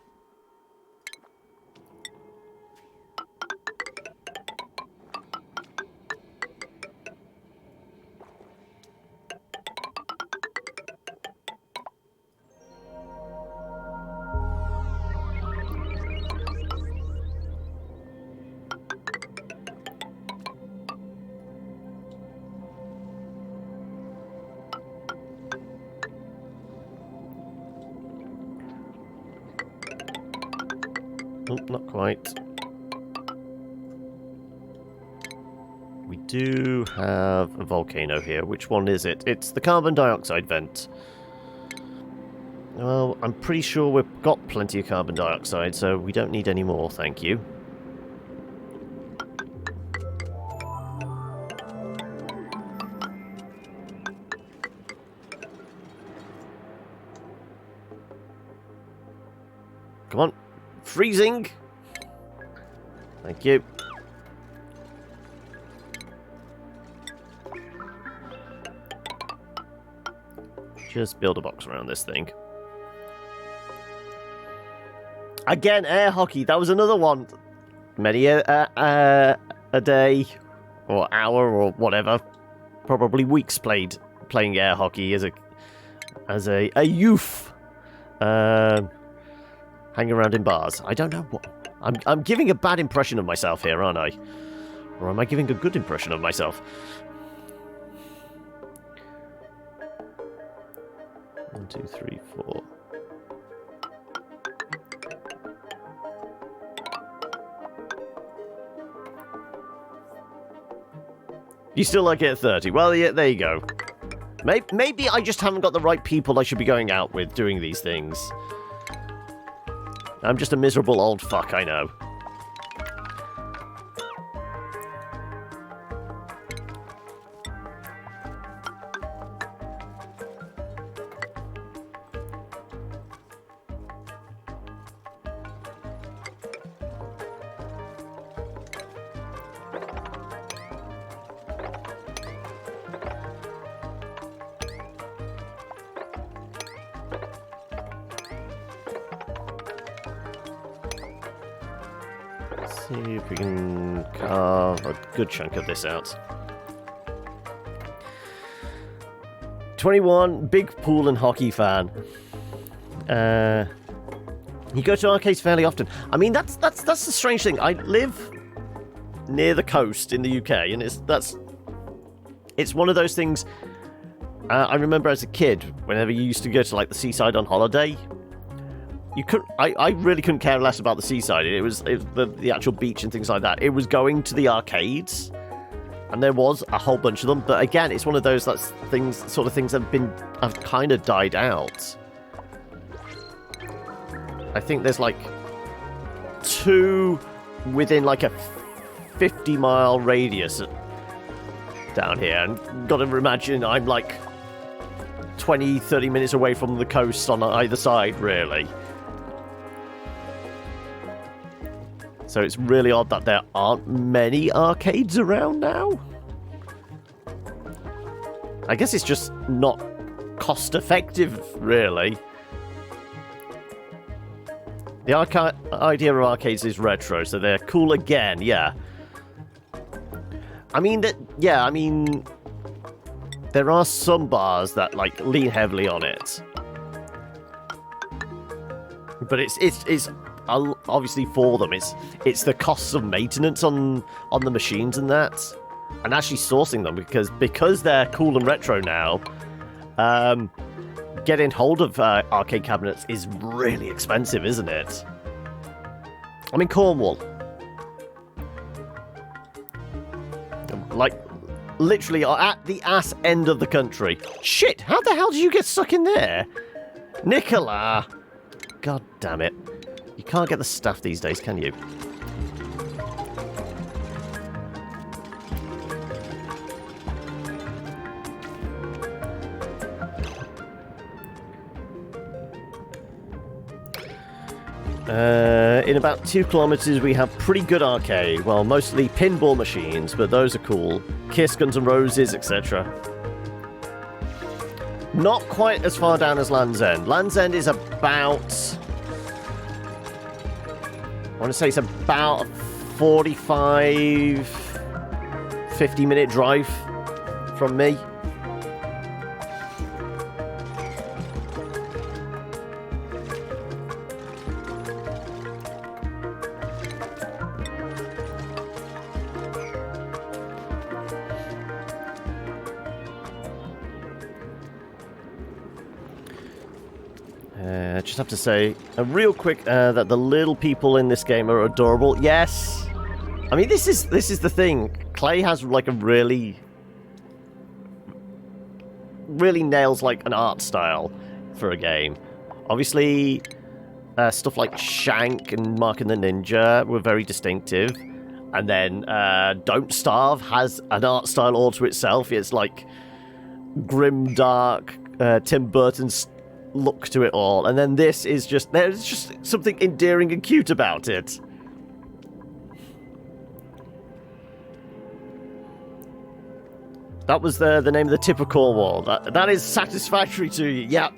Oh, not quite. We do have a volcano here. Which one is it? It's the carbon dioxide vent. Well, I'm pretty sure we've got plenty of carbon dioxide, so we don't need any more, thank you. Come on. Freezing! Thank you. Just build a box around this thing. Again, air hockey. That was another one. Many a day, or hour, or whatever. Probably weeks playing air hockey as a youth. Hanging around in bars. I don't know what... I'm giving a bad impression of myself here, aren't I? Or am I giving a good impression of myself? 1, 2, 3, 4. You still like it at 30? Well, yeah, there you go. Maybe I just haven't got the right people I should be going out with doing these things. I'm just a miserable old fuck, I know. see if we can carve a good chunk of this out. 21, big pool and hockey fan. You go to arcades fairly often. I mean, that's the strange thing. I live near the coast in the UK, and it's one of those things. I remember as a kid, whenever you used to go to like the seaside on holiday, I really couldn't care less about the seaside. It was the actual beach and things like that. It was going to the arcades, and there was a whole bunch of them. But again, it's one of those sort of things that have kind of died out. I think there's like 2 within like a 50-mile radius down here, and gotta imagine I'm like 20-30 minutes away from the coast on either side, really. So it's really odd that there aren't many arcades around now. I guess it's just not cost effective, really. The idea of arcades is retro, so they're cool again, yeah. I mean, there are some bars that like lean heavily on it, but it's obviously for them. It's the costs of maintenance on the machines and that, and actually sourcing them because they're cool and retro now. Getting hold of arcade cabinets is really expensive, isn't it? I'm in Cornwall. Like, literally at the ass end of the country. Shit, how the hell did you get stuck in there? Nicola! God damn it. You can't get the staff these days, can you? In about 2 kilometers, we have pretty good arcade. Well, mostly pinball machines, but those are cool. Kiss, Guns N' Roses, etc. Not quite as far down as Land's End. Land's End is about... I want to say it's about a 45, 50-minute drive from me. Just have to say, real quick, that the little people in this game are adorable. Yes, I mean this is the thing. Klei has like a really nails like an art style for a game. Obviously, stuff like Shank and Mark and the Ninja were very distinctive, and then Don't Starve has an art style all to itself. It's like grim, dark, Tim Burton's look to it all, and then this is there's just something endearing and cute about it. That was the name of the tip of Cornwall. That is satisfactory to you. Yeah,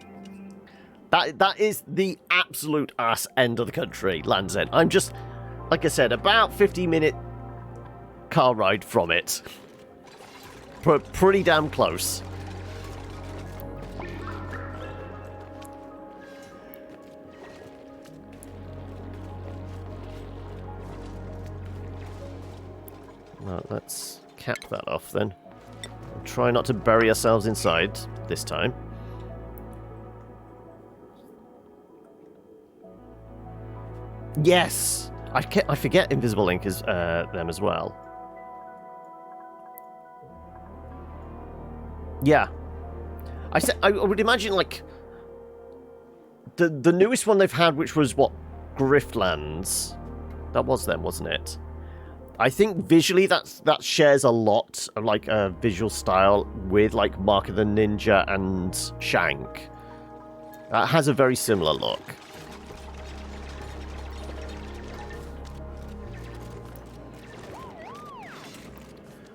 that is the absolute ass end of the country, Land's End. I'm just, like I said, about 50-minute car ride from it. Pretty damn close. Well, let's cap that off then. We'll try not to bury ourselves inside this time. Yes! I forget Invisible Ink is them as well. Yeah. I would imagine, like, the newest one they've had, which was, what, Griftlands? That was them, wasn't it? I think visually that shares a lot of like a visual style with like Mark of the Ninja and Shank. That has a very similar look.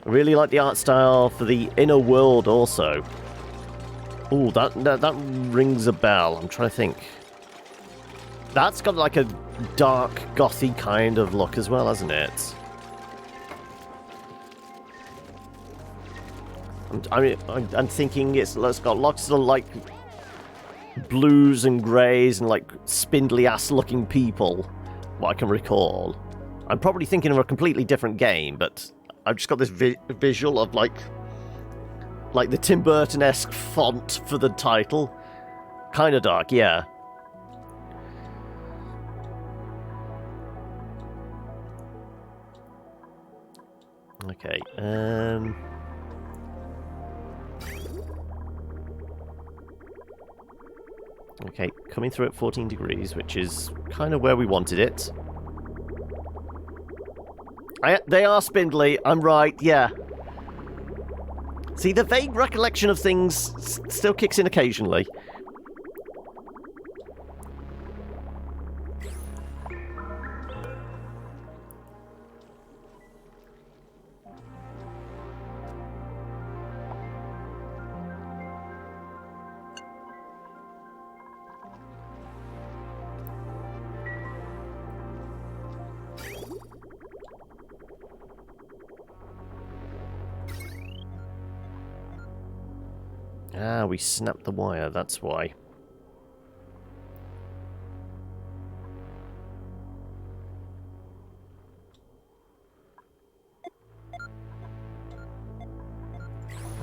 I really like the art style for the Inner World also. Ooh, that rings a bell. I'm trying to think. That's got like a dark, gothy kind of look as well, hasn't it? I'm thinking it's got lots of, like, blues and greys and, like, spindly-ass looking people, what I can recall. I'm probably thinking of a completely different game, but I've just got this visual of, like the Tim Burton-esque font for the title. Kind of dark, yeah. Okay, okay, coming through at 14 degrees, which is kind of where we wanted it. They are spindly, I'm right, yeah. See, the vague recollection of things still kicks in occasionally. Ah, we snapped the wire, that's why.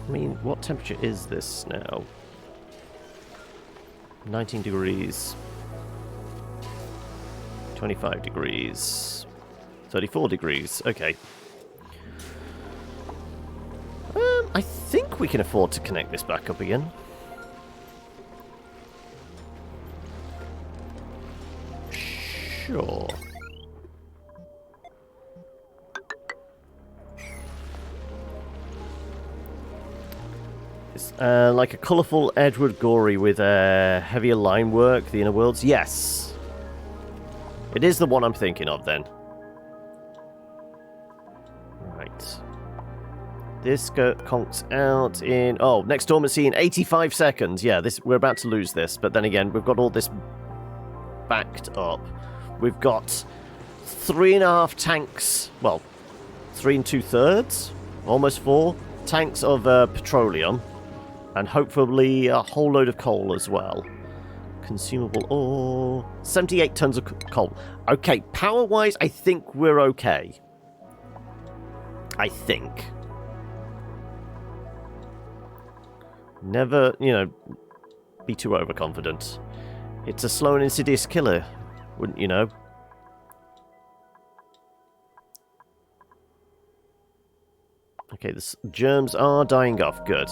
I mean, what temperature is this now? 19 degrees. 25 degrees. 34 degrees, okay. I think we can afford to connect this back up again. Sure. It's like a colourful Edward Gorey with heavier line work, the Inner Worlds. Yes. It is the one I'm thinking of then. Right. This conks out in... Oh, next dormancy in 85 seconds. Yeah, we're about to lose this. But then again, we've got all this backed up. We've got 3.5 tanks. Well, 3 2/3. Almost 4 tanks of petroleum. And hopefully a whole load of coal as well. Consumable ore. 78 tons of coal. Okay, power-wise, I think we're okay. I think. Never, be too overconfident. It's a slow and insidious killer, wouldn't you know? Okay, the germs are dying off. Good.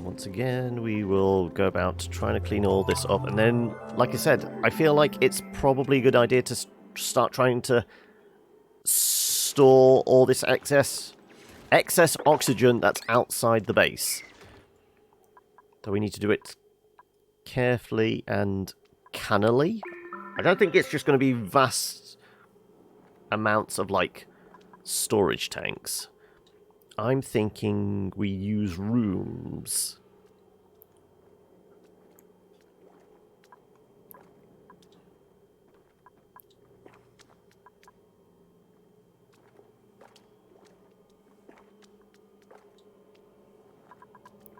Once again, we will go about trying to clean all this up. And then, like I said, I feel like it's probably a good idea to start trying to store all this excess oxygen that's outside the base. So we need to do it carefully and cannily. I don't think it's just going to be vast amounts of, like, storage tanks. I'm thinking we use rooms.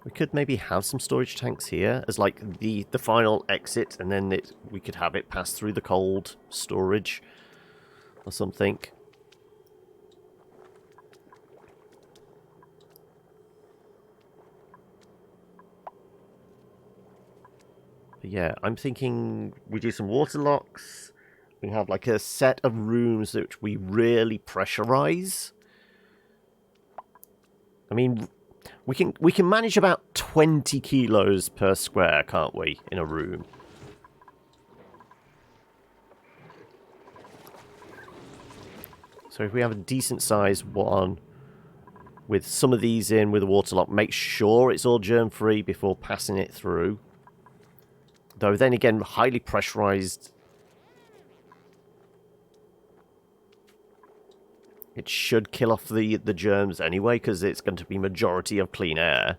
We could maybe have some storage tanks here as like the final exit, and then we could have it pass through the cold storage or something. But yeah, I'm thinking we do some water locks. We have like a set of rooms which we really pressurize. I mean, we can manage about 20 kilos per square, can't we, in a room? So if we have a decent sized one with some of these in with a water lock, make sure it's all germ free before passing it through. Though then again, highly pressurized, it should kill off the germs anyway, because it's going to be majority of clean air.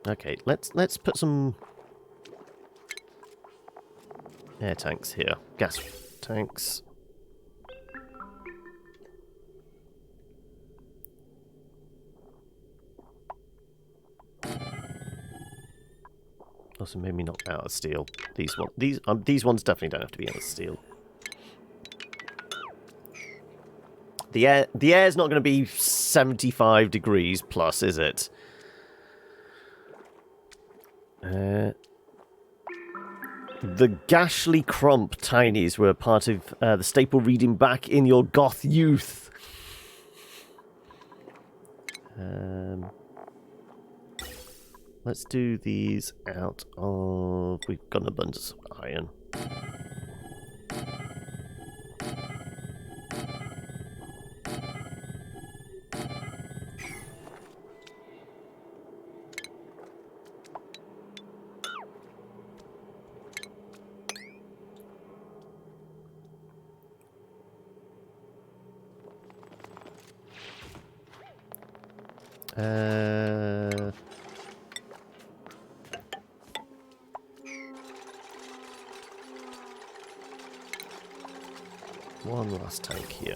Okay, let's put some air tanks here. Gas tanks. Also, maybe not out of steel. These ones definitely don't have to be out of steel. The air's not going to be 75 degrees plus, is it? The Gashly Crump Tinies were part of the staple reading back in your goth youth. Let's do these out of... We've got an abundance of iron. One last tank here.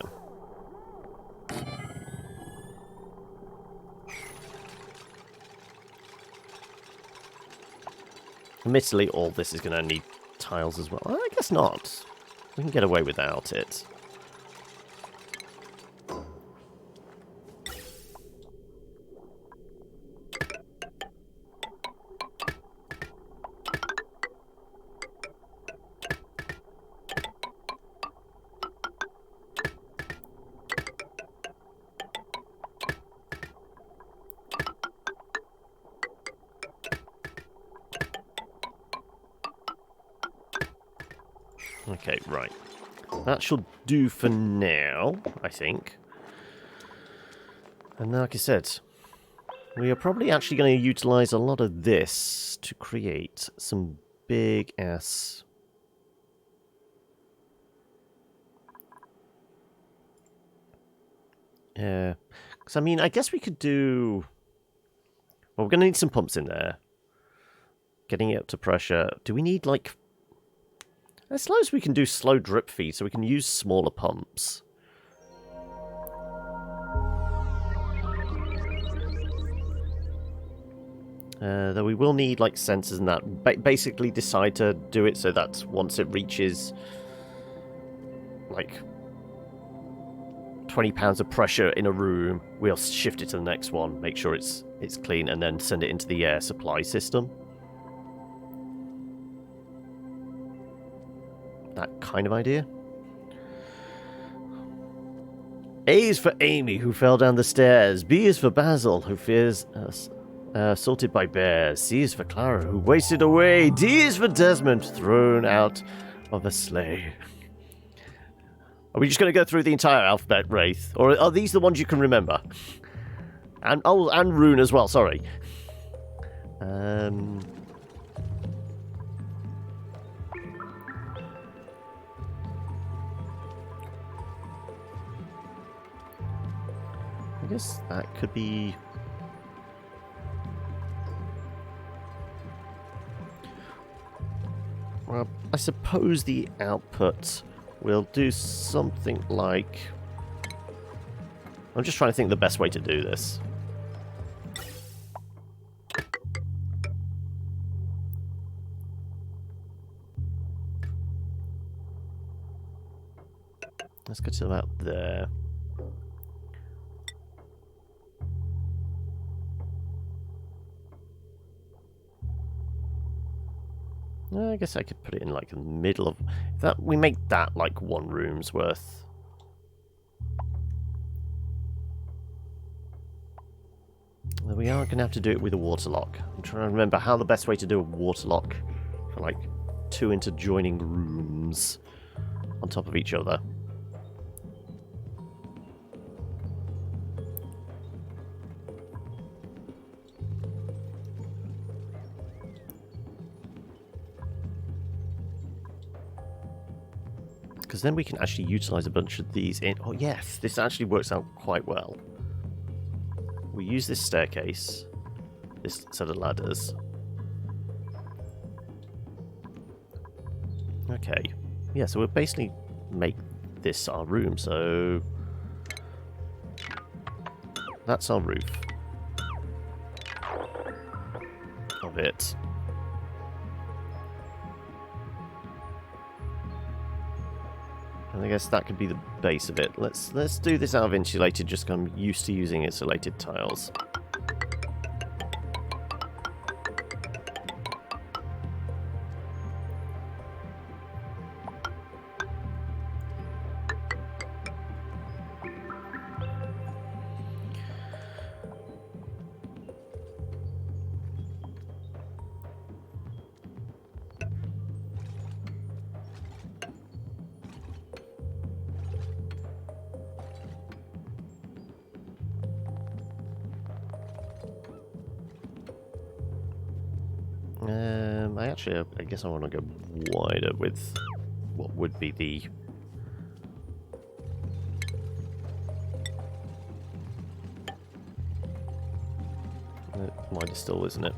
Admittedly, all this is going to need tiles as well. I guess not. We can get away without it. Okay, right. That should do for now, I think. And like I said, we are probably actually going to utilize a lot of this to create some big-ass... Yeah. Because, I mean, I guess we could do... Well, we're going to need some pumps in there. Getting it up to pressure. Do we need, like... As long as we can do slow drip feed, so we can use smaller pumps. Though we will need like sensors and that. Basically decide to do it so that once it reaches like 20 pounds of pressure in a room, we'll shift it to the next one, make sure it's clean, and then send it into the air supply system. That kind of idea. A is for Amy, who fell down the stairs. B is for Basil, who fears assaulted by bears. C is for Clara, who wasted away. D is for Desmond, thrown out of a sleigh. Are we just going to go through the entire alphabet, Wraith? Or are these the ones you can remember? And oh, and Rune as well, sorry. I guess that could be... Well, I suppose the output will do something like... I'm just trying to think of the best way to do this. Let's go to about there. I guess I could put it in like the middle of that. We make that like one room's worth. We are going to have to do it with a water lock. I'm trying to remember how the best way to do a water lock for like 2 interjoining rooms on top of each other. Because then we can actually utilize a bunch of these in... Oh yes, this actually works out quite well. We use this staircase, this set of ladders. Okay. Yeah, so we'll basically make this our room, so... That's our roof. Of it. And I guess that could be the base of it. Let's do this out of insulated, just 'cause I'm used to using insulated tiles. I guess I want to go wider with what would be the... wider still, isn't it?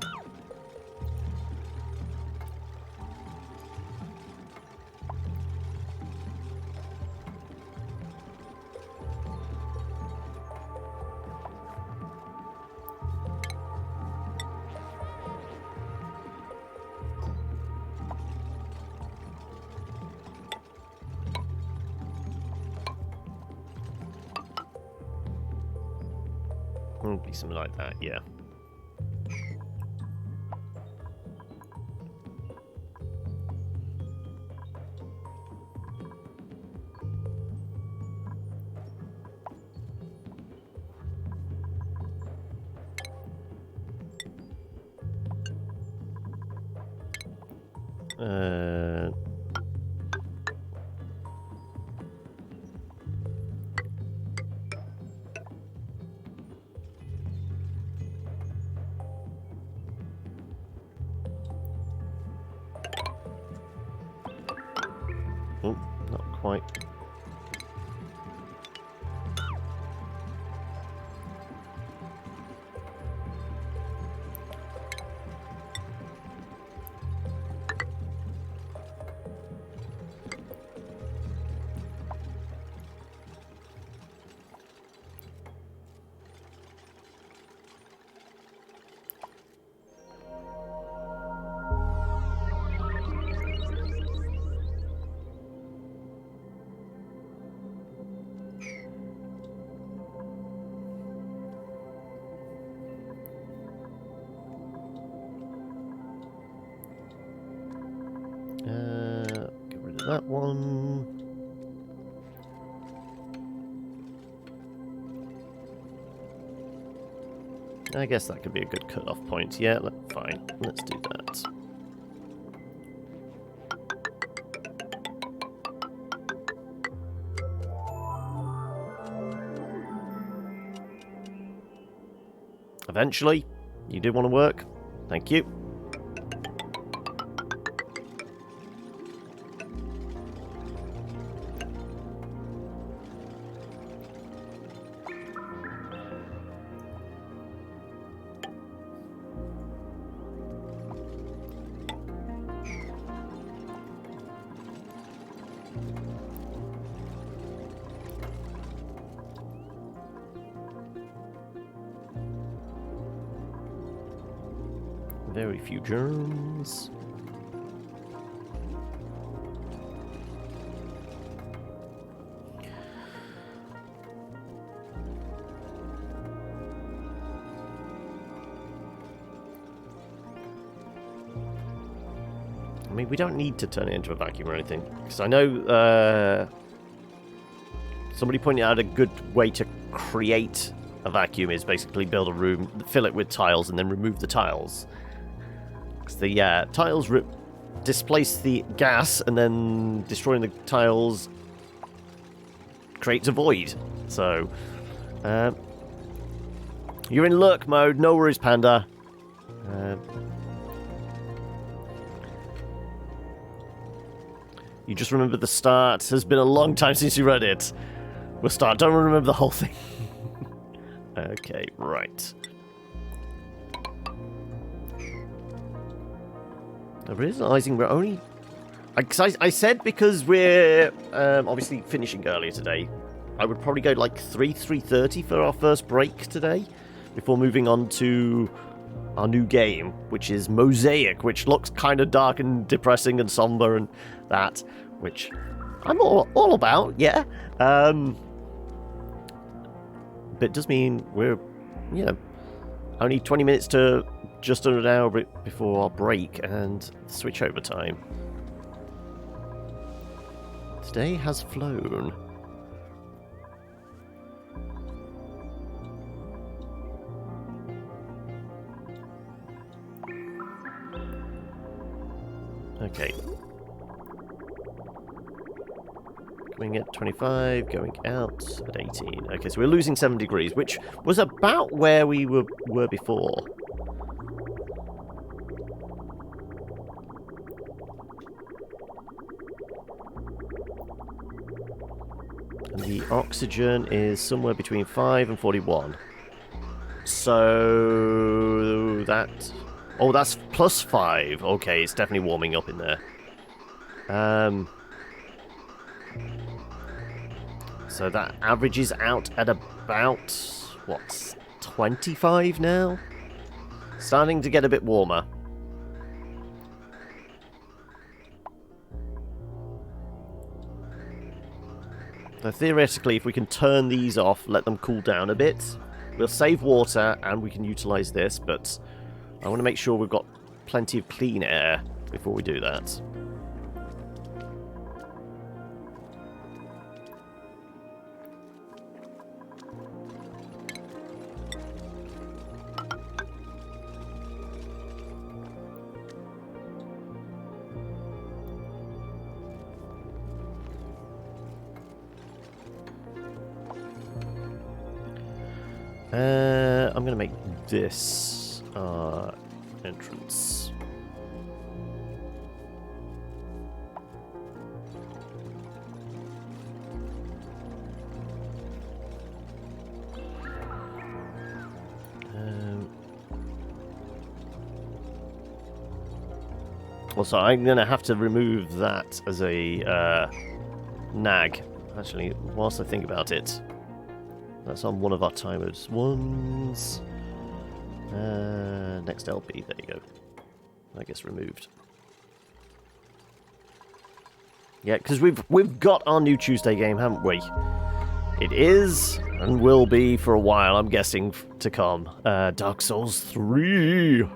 It'd be something like that, yeah. Oh, not quite. Get rid of that one. I guess that could be a good cut-off point. Yeah, fine. Let's do that. Eventually, you do want to work. Thank you. Very few germs. I mean, we don't need to turn it into a vacuum or anything, because I know somebody pointed out a good way to create a vacuum is basically build a room, fill it with tiles, and then remove the tiles. Because the tiles displace the gas, and then destroying the tiles creates a void. So, you're in lurk mode. No worries, Panda. You just remember the start. It's been a long time since you read it. We'll start. Don't remember the whole thing. Okay, right. Realizing we're only... I said because we're obviously finishing earlier today, I would probably go like 3:30 for our first break today, before moving on to our new game, which is Mosaic, which looks kind of dark and depressing and somber and that, which I'm all about, yeah. But it does mean we're, only 20 minutes to just under an hour before our break and switch over time. Today has flown. Okay. Going at 25, going out at 18. Okay, so we're losing 7 degrees, which was about where we were before. And the oxygen is somewhere between 5 and 41. So that... Oh, that's plus 5. Okay, it's definitely warming up in there. So that averages out at about, what, 25 now? Starting to get a bit warmer. So theoretically, if we can turn these off, let them cool down a bit, we'll save water and we can utilize this, but I want to make sure we've got plenty of clean air before we do that. I'm going to make this entrance. Also, I'm going to have to remove that as a nag, actually, whilst I think about it. That's on one of our timers. Ones. Next LP. There you go. I guess removed. Yeah, because we've got our new Tuesday game, haven't we? It is and will be for a while, I'm guessing, to come. Dark Souls 3.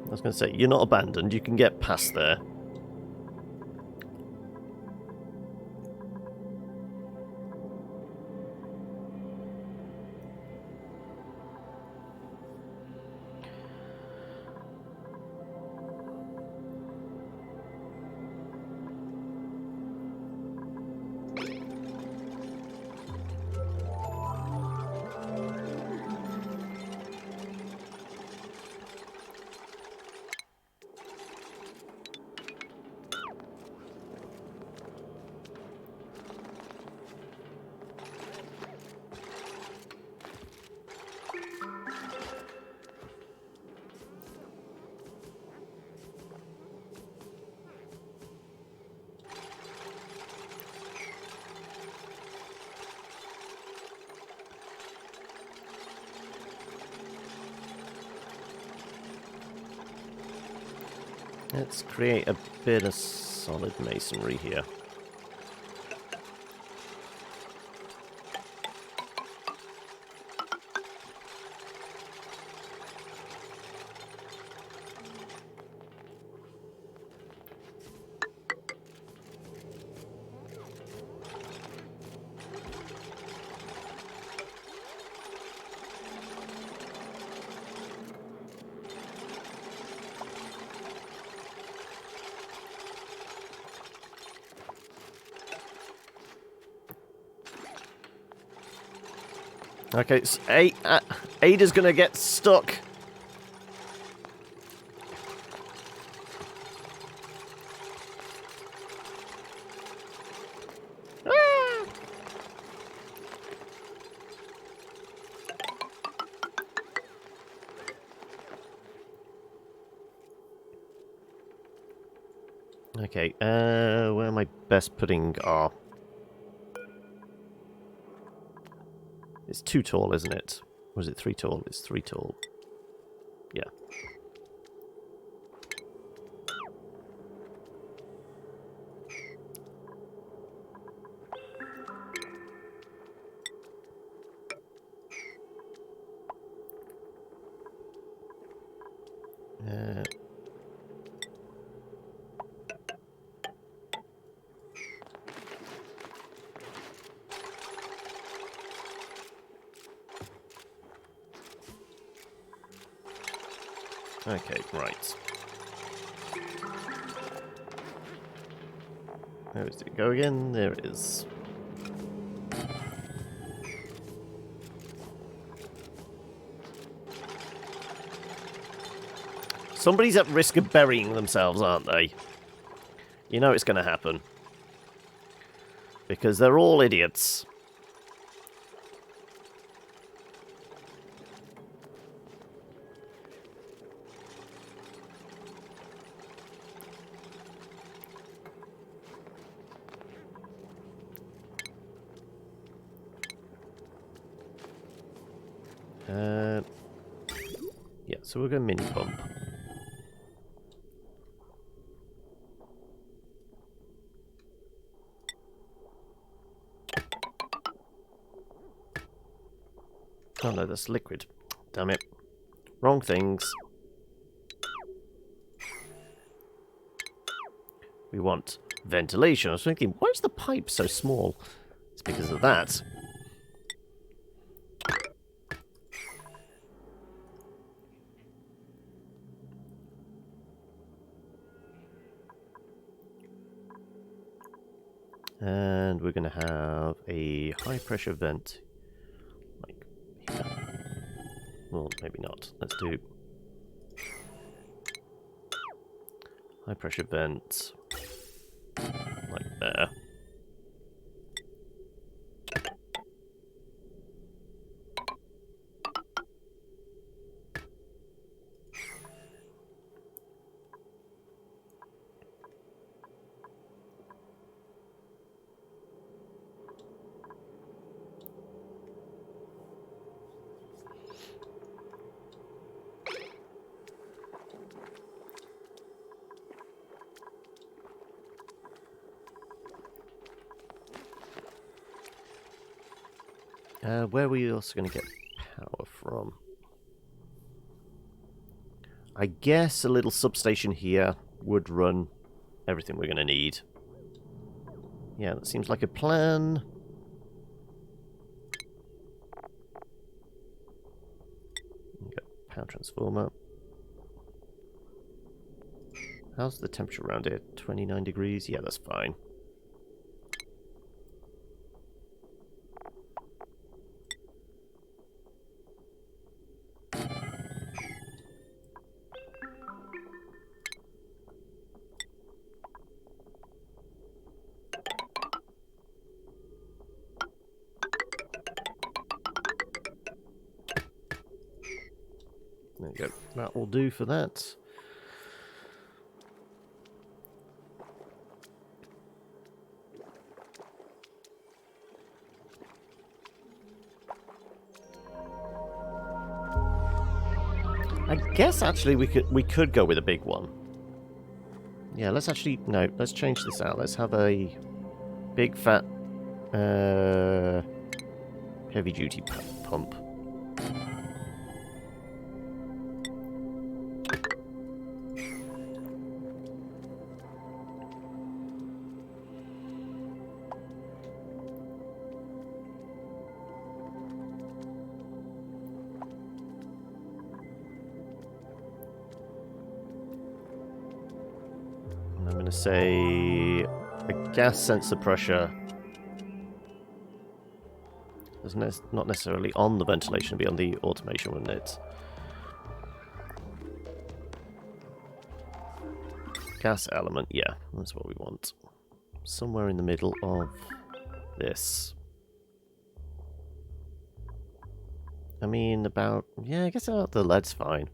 I was going to say, you're not abandoned, you can get past there. Let's create a bit of solid masonry here. Okay, so Ada's gonna get stuck. Ah! Okay, where am I best putting our... It's 2 tall, isn't it? Or is it 3 tall? It's 3 tall. Yeah. Okay, right. Where does it go again? There it is. Somebody's at risk of burying themselves, aren't they? You know it's going to happen. Because they're all idiots. Yeah, so we'll go mini pump. Oh no, that's liquid. Damn it. Wrong things. We want ventilation. I was thinking, why is the pipe so small? It's because of that. And we're going to have a high pressure vent. Like here. Well, maybe not. Let's do high pressure vent. Like there. Where are we also going to get power from? I guess a little substation here would run everything we're going to need. Yeah, that seems like a plan. Power transformer. How's the temperature around here? 29 degrees? Yeah, that's fine. There you go. That will do for that. I guess actually we could go with a big one. Yeah, let's actually... No, let's change this out. Let's have a big fat heavy-duty pump. And I'm going to say a gas sensor pressure. It's not necessarily on the ventilation, it'll be on the automation, wouldn't it? Gas element, yeah, that's what we want. Somewhere in the middle of this. I mean, about... Yeah, I guess the lead's fine.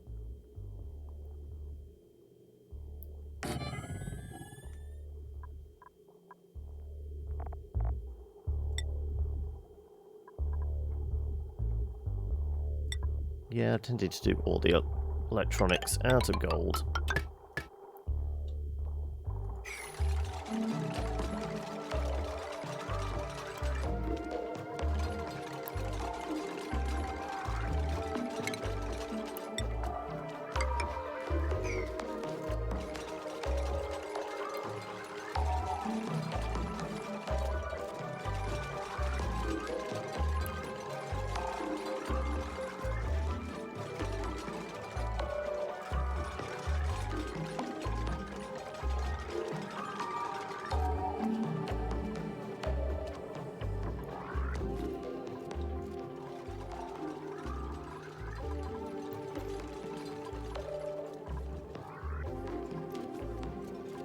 Yeah, I tended to do all the electronics out of gold.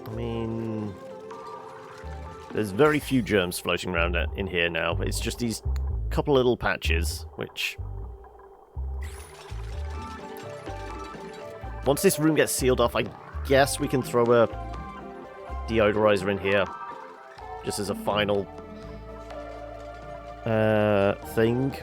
I mean, there's very few germs floating around in here now. It's just these couple little patches, which... Once this room gets sealed off, I guess we can throw a deodorizer in here, just as a final thing.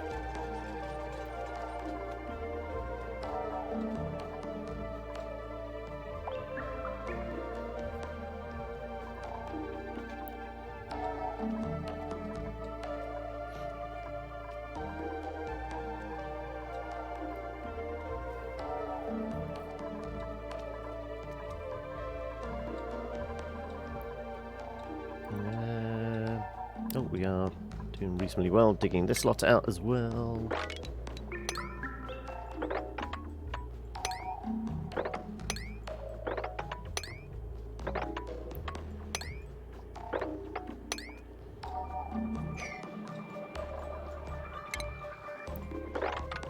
Oh, we are doing reasonably well digging this lot out as well.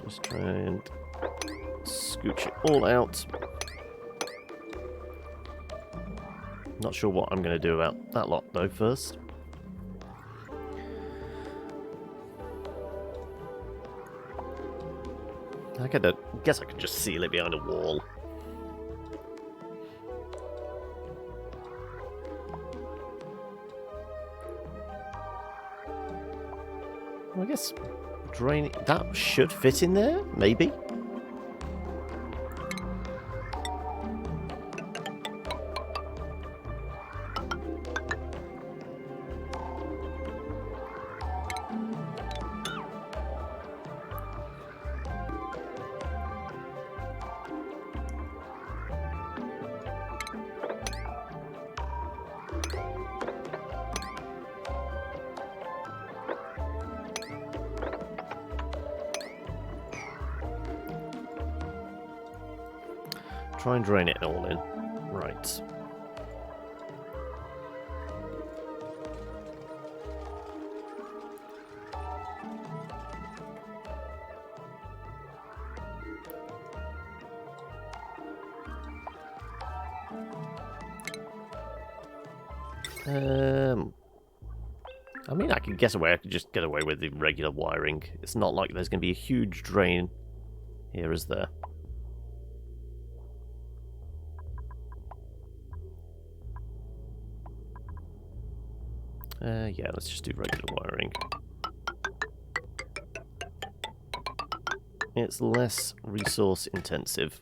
Just try and scooch it all out. Not sure what I'm going to do about that lot though first. I guess I could just seal it behind a wall. Well, I guess drain that should fit in there, maybe. Try and drain it all in. Right. I mean, I could guess away. I could just get away with the regular wiring. It's not like there's going to be a huge drain here, is there? Yeah, let's just do regular wiring. It's less resource intensive.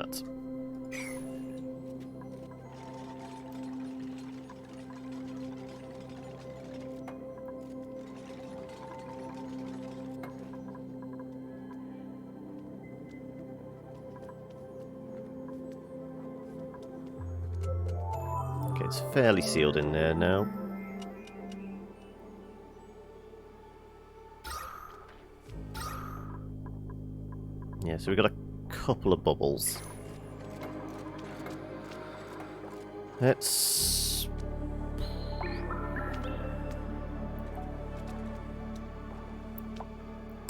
that. Okay, it's fairly sealed in there now. Yeah, so we've got a couple of bubbles. Let's...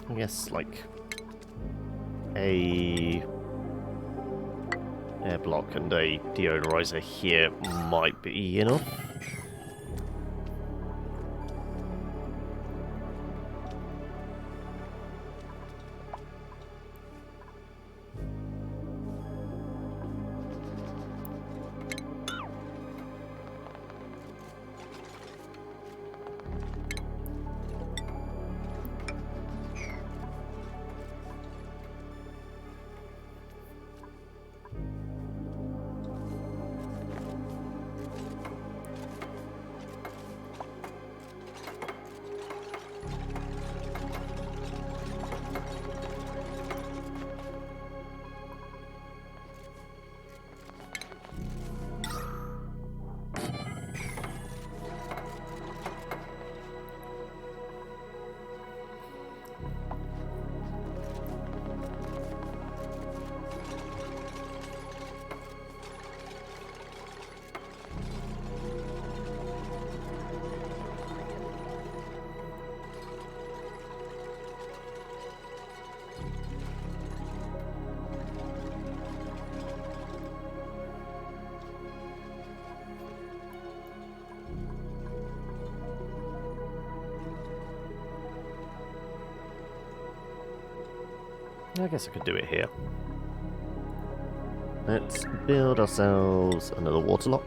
I guess, like, a air block and a deodorizer here might be enough. I guess I could do it here. Let's build ourselves another water lock.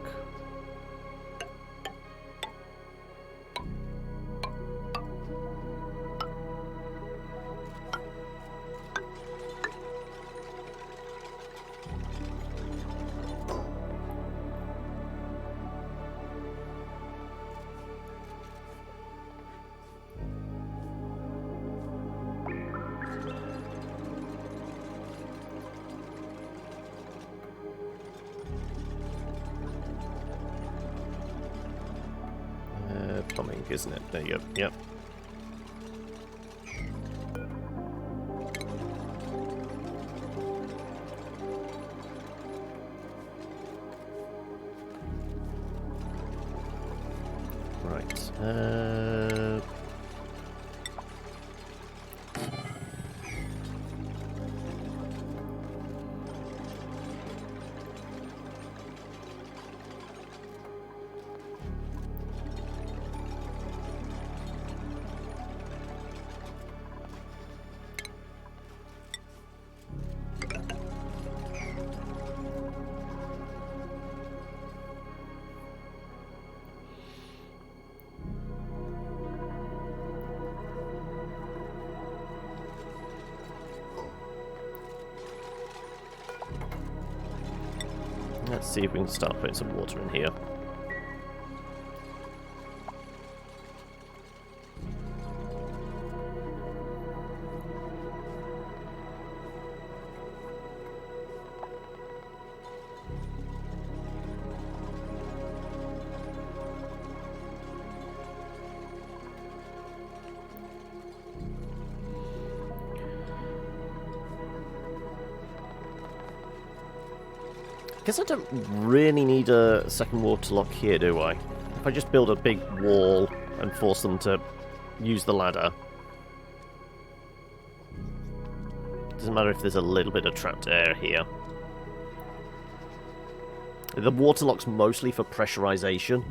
Plumbing, isn't it? There you go. Yep. Right. Let's see if we can start putting some water in here. Guess I don't really need a second water lock here, do I? If I just build a big wall and force them to use the ladder. Doesn't matter if there's a little bit of trapped air here. The water lock's mostly for pressurization.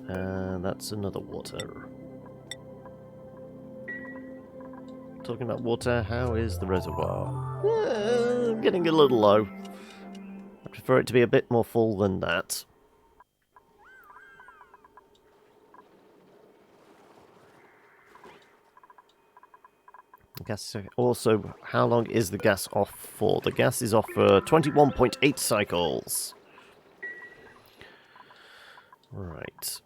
And that's another water. Talking about water, how is the reservoir? Getting a little low. I prefer it to be a bit more full than that. Gas. Also, how long is the gas off for? The gas is off for 21.8 cycles. Right.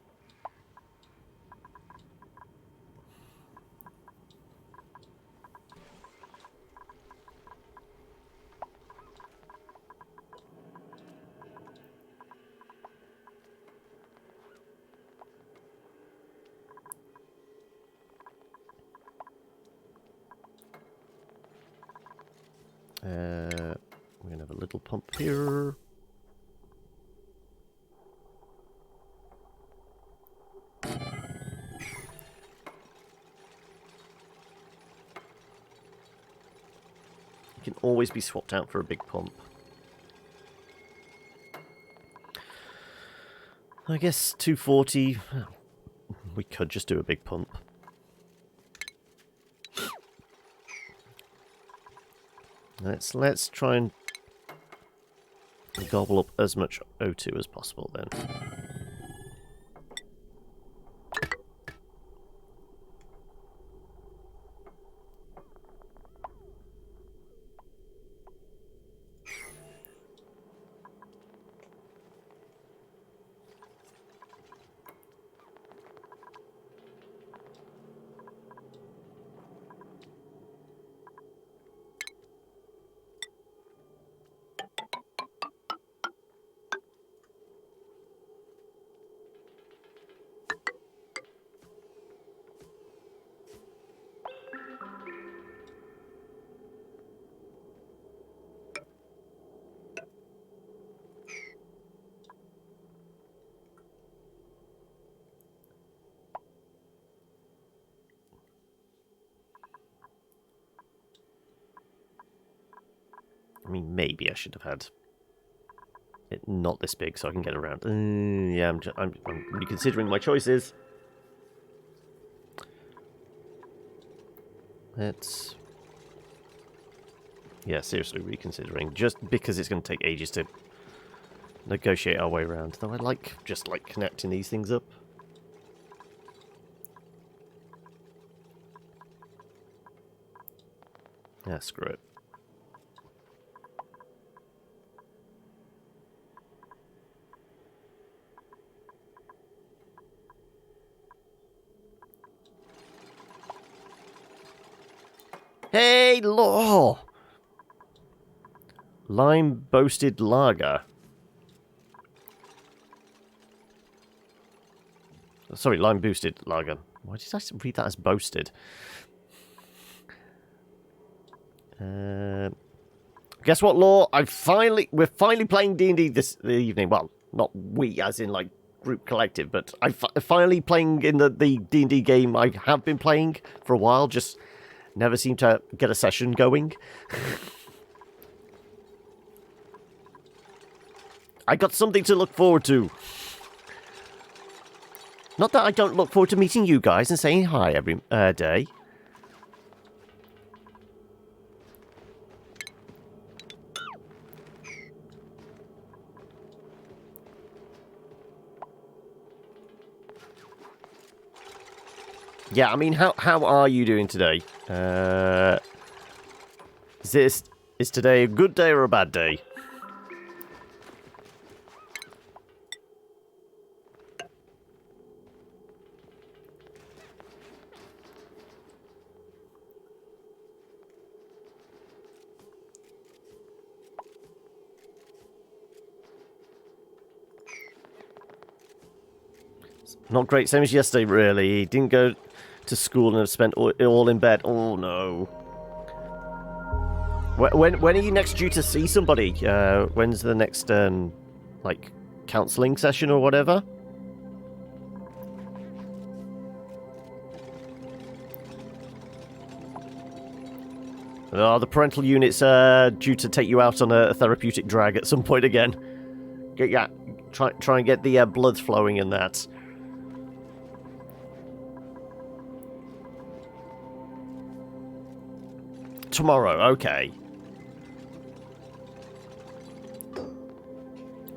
We're going to have a little pump here. It can always be swapped out for a big pump. I guess 240. We could just do a big pump. Let's try and gobble up as much O2 as possible then. I mean, maybe I should have had it not this big so I can get around. Yeah, I'm reconsidering my choices. Let's... Yeah, seriously reconsidering. Just because it's going to take ages to negotiate our way around. Though I just like connecting these things up. Yeah, screw it. Hey, law! Lime boasted lager. Sorry, lime boosted lager. Why did I read that as boasted? Guess what, Law? We're finally playing D&D this evening. Well, not we, as in like group collective, but I'm finally playing in the D&D game I have been playing for a while. Just never seem to get a session going. I got something to look forward to. Not that I don't look forward to meeting you guys and saying hi every day. Yeah, I mean, how are you doing today? Is today a good day or a bad day? Not great, same as yesterday, really. Didn't go to school and have spent it all in bed. Oh, no. When are you next due to see somebody? When's the next, like, counselling session or whatever? Oh, the parental unit's due to take you out on a therapeutic drag at some point again. Yeah, try and get the blood flowing in that. Tomorrow, okay.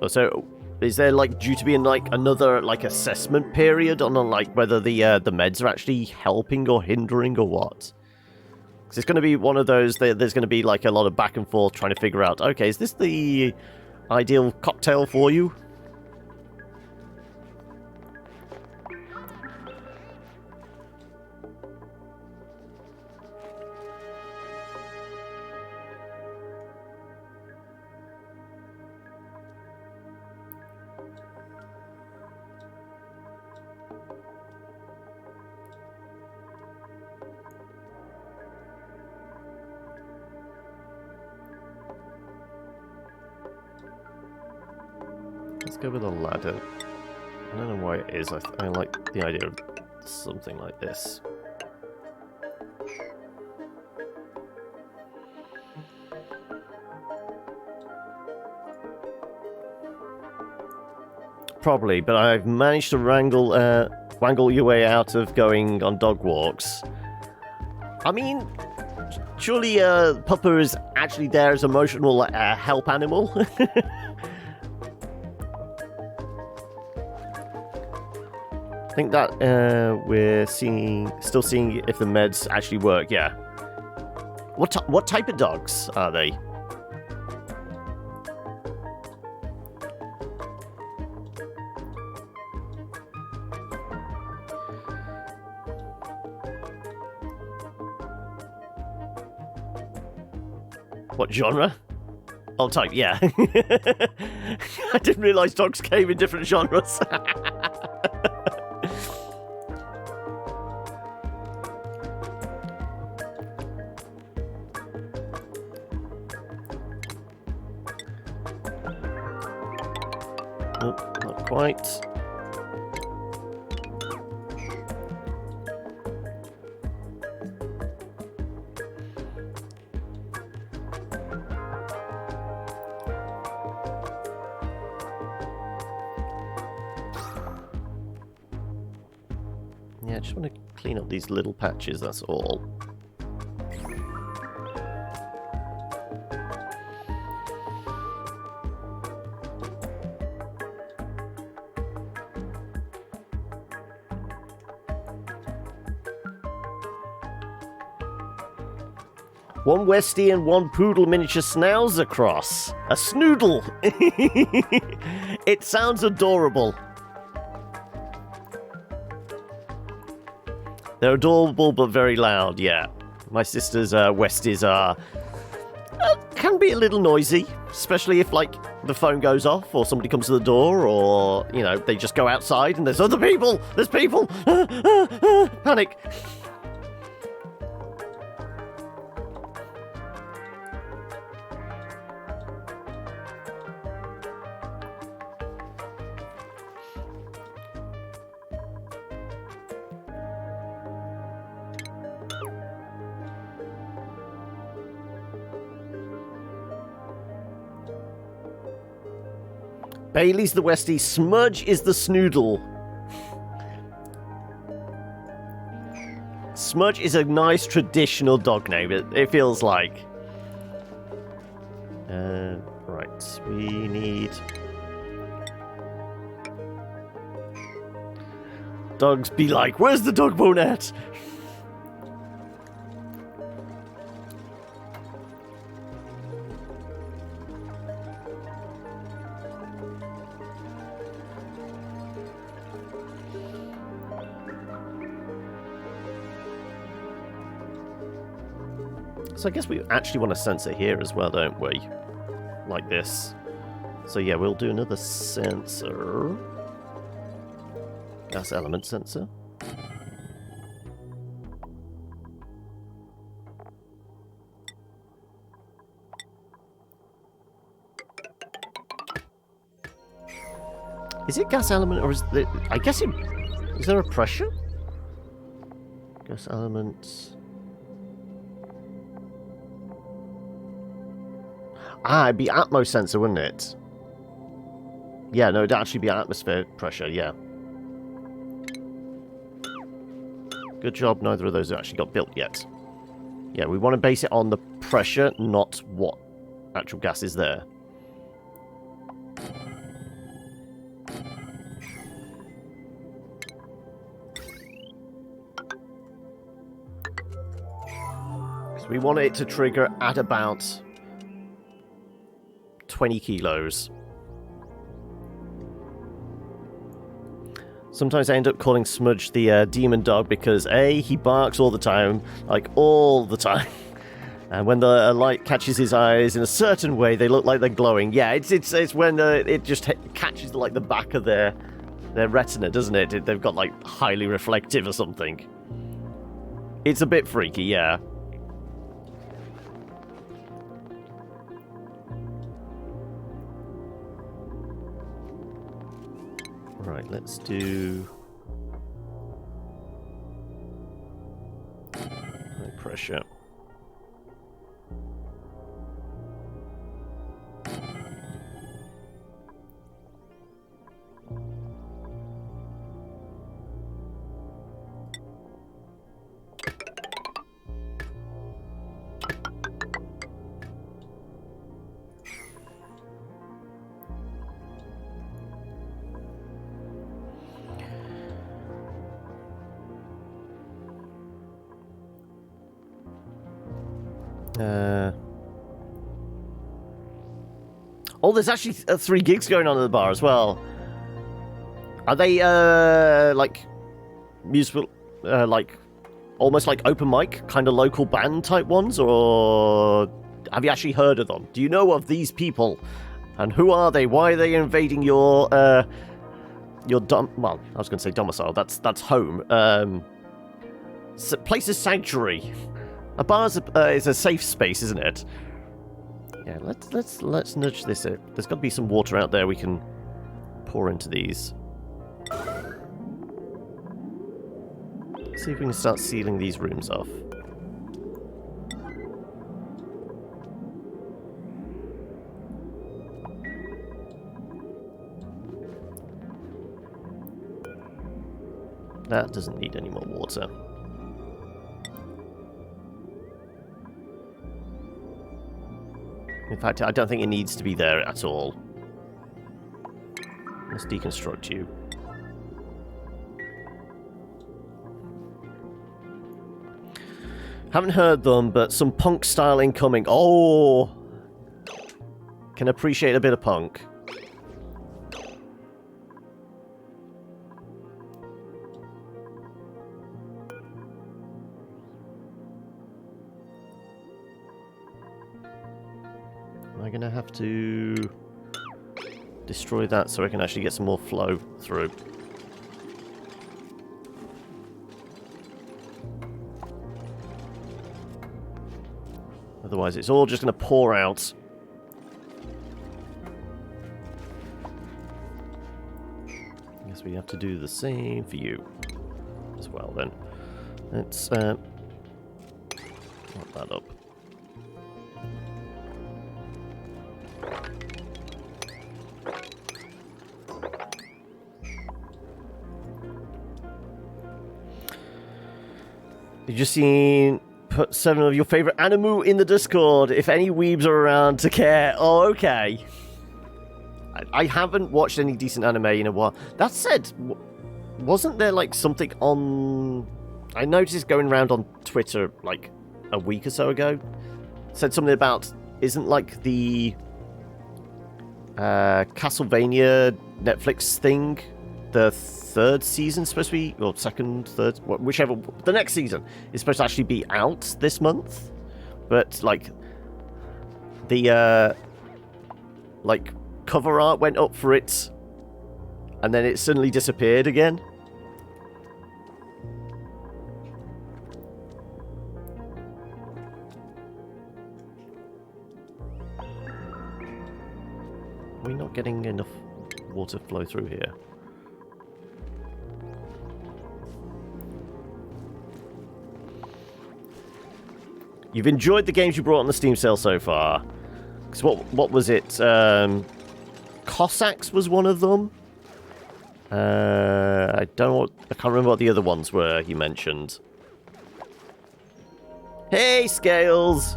Oh, so, is there, like, due to be, like, another, like, assessment period on, like, whether the meds are actually helping or hindering or what? Because it's going to be one of those, there's going to be, like, a lot of back and forth trying to figure out, okay, is this the ideal cocktail for you? Let's go with a ladder. I don't know why it is. I like the idea of something like this. Probably, but I've managed to wangle your way out of going on dog walks. I mean, surely Puppa is actually there as emotional help animal. I think that we're still seeing if the meds actually work. Yeah. What type of dogs are they? What genre? Oh, type. Yeah. I didn't realise dogs came in different genres. Not quite. Yeah, I just want to clean up these little patches, that's all. One Westie and one Poodle miniature Schnauzer cross. A Snoodle. It sounds adorable. They're adorable but very loud, yeah. My sister's Westies are... can be a little noisy, especially if, like, the phone goes off or somebody comes to the door or, you know, they just go outside and there's other people! There's people! Panic! Bailey's the Westie, Smudge is the Snoodle. Smudge is a nice traditional dog name, it feels like. Right, we need... Dogs be like, where's the dog bone at? So I guess we actually want a sensor here as well, don't we? Like this. So yeah, we'll do another sensor. Gas element sensor. Is it gas element or is it... I guess it... Is there a pressure? Gas element... Ah, it'd be atmo sensor, wouldn't it? Yeah, no, it'd actually be atmosphere pressure, yeah. Good job, neither of those have actually got built yet. Yeah, we want to base it on the pressure, not what actual gas is there. Because we want it to trigger at about 20 kilos. Sometimes I end up calling Smudge the demon dog because A, he barks all the time, like all the time. And when the light catches his eyes in a certain way, they look like they're glowing. Yeah, it's when it just catches like the back of their retina, doesn't it? They've got like highly reflective or something. It's a bit freaky, yeah. Right, let's do high pressure. Oh, there's actually 3 gigs going on at the bar as well. Are they, like, musical, like, almost like open mic, kind of local band type ones, or have you actually heard of them? Do you know of these people? And who are they? Why are they invading your well, I was going to say domicile. That's home. Place of sanctuary. A bar is a safe space, isn't it? Yeah, let's nudge this in. There's got to be some water out there we can pour into these. Let's see if we can start sealing these rooms off. That doesn't need any more water. In fact, I don't think it needs to be there at all. Let's deconstruct you. Haven't heard them, but some punk style incoming. Oh! Can appreciate a bit of punk. Am I going to have to destroy that so I can actually get some more flow through? Otherwise, it's all just going to pour out. I guess we have to do the same for you as well, then. Let's lock that up. You just seen... Put 7 of your favorite anime in the Discord, if any weebs are around to care. Oh, okay. I haven't watched any decent anime in a while. That said, wasn't there, like, something on... I noticed going around on Twitter, like, a week or so ago. Said something about, isn't, like, the Castlevania Netflix thing, the 3rd season supposed to be, or 2nd, 3rd, whichever, the next season is supposed to actually be out this month, but like the like cover art went up for it and then it suddenly disappeared again. Are we not getting enough water flow through here? You've enjoyed the games you brought on the Steam sale so far. Because what was it? Cossacks was one of them. I can't remember what the other ones were he mentioned. Hey, Scales!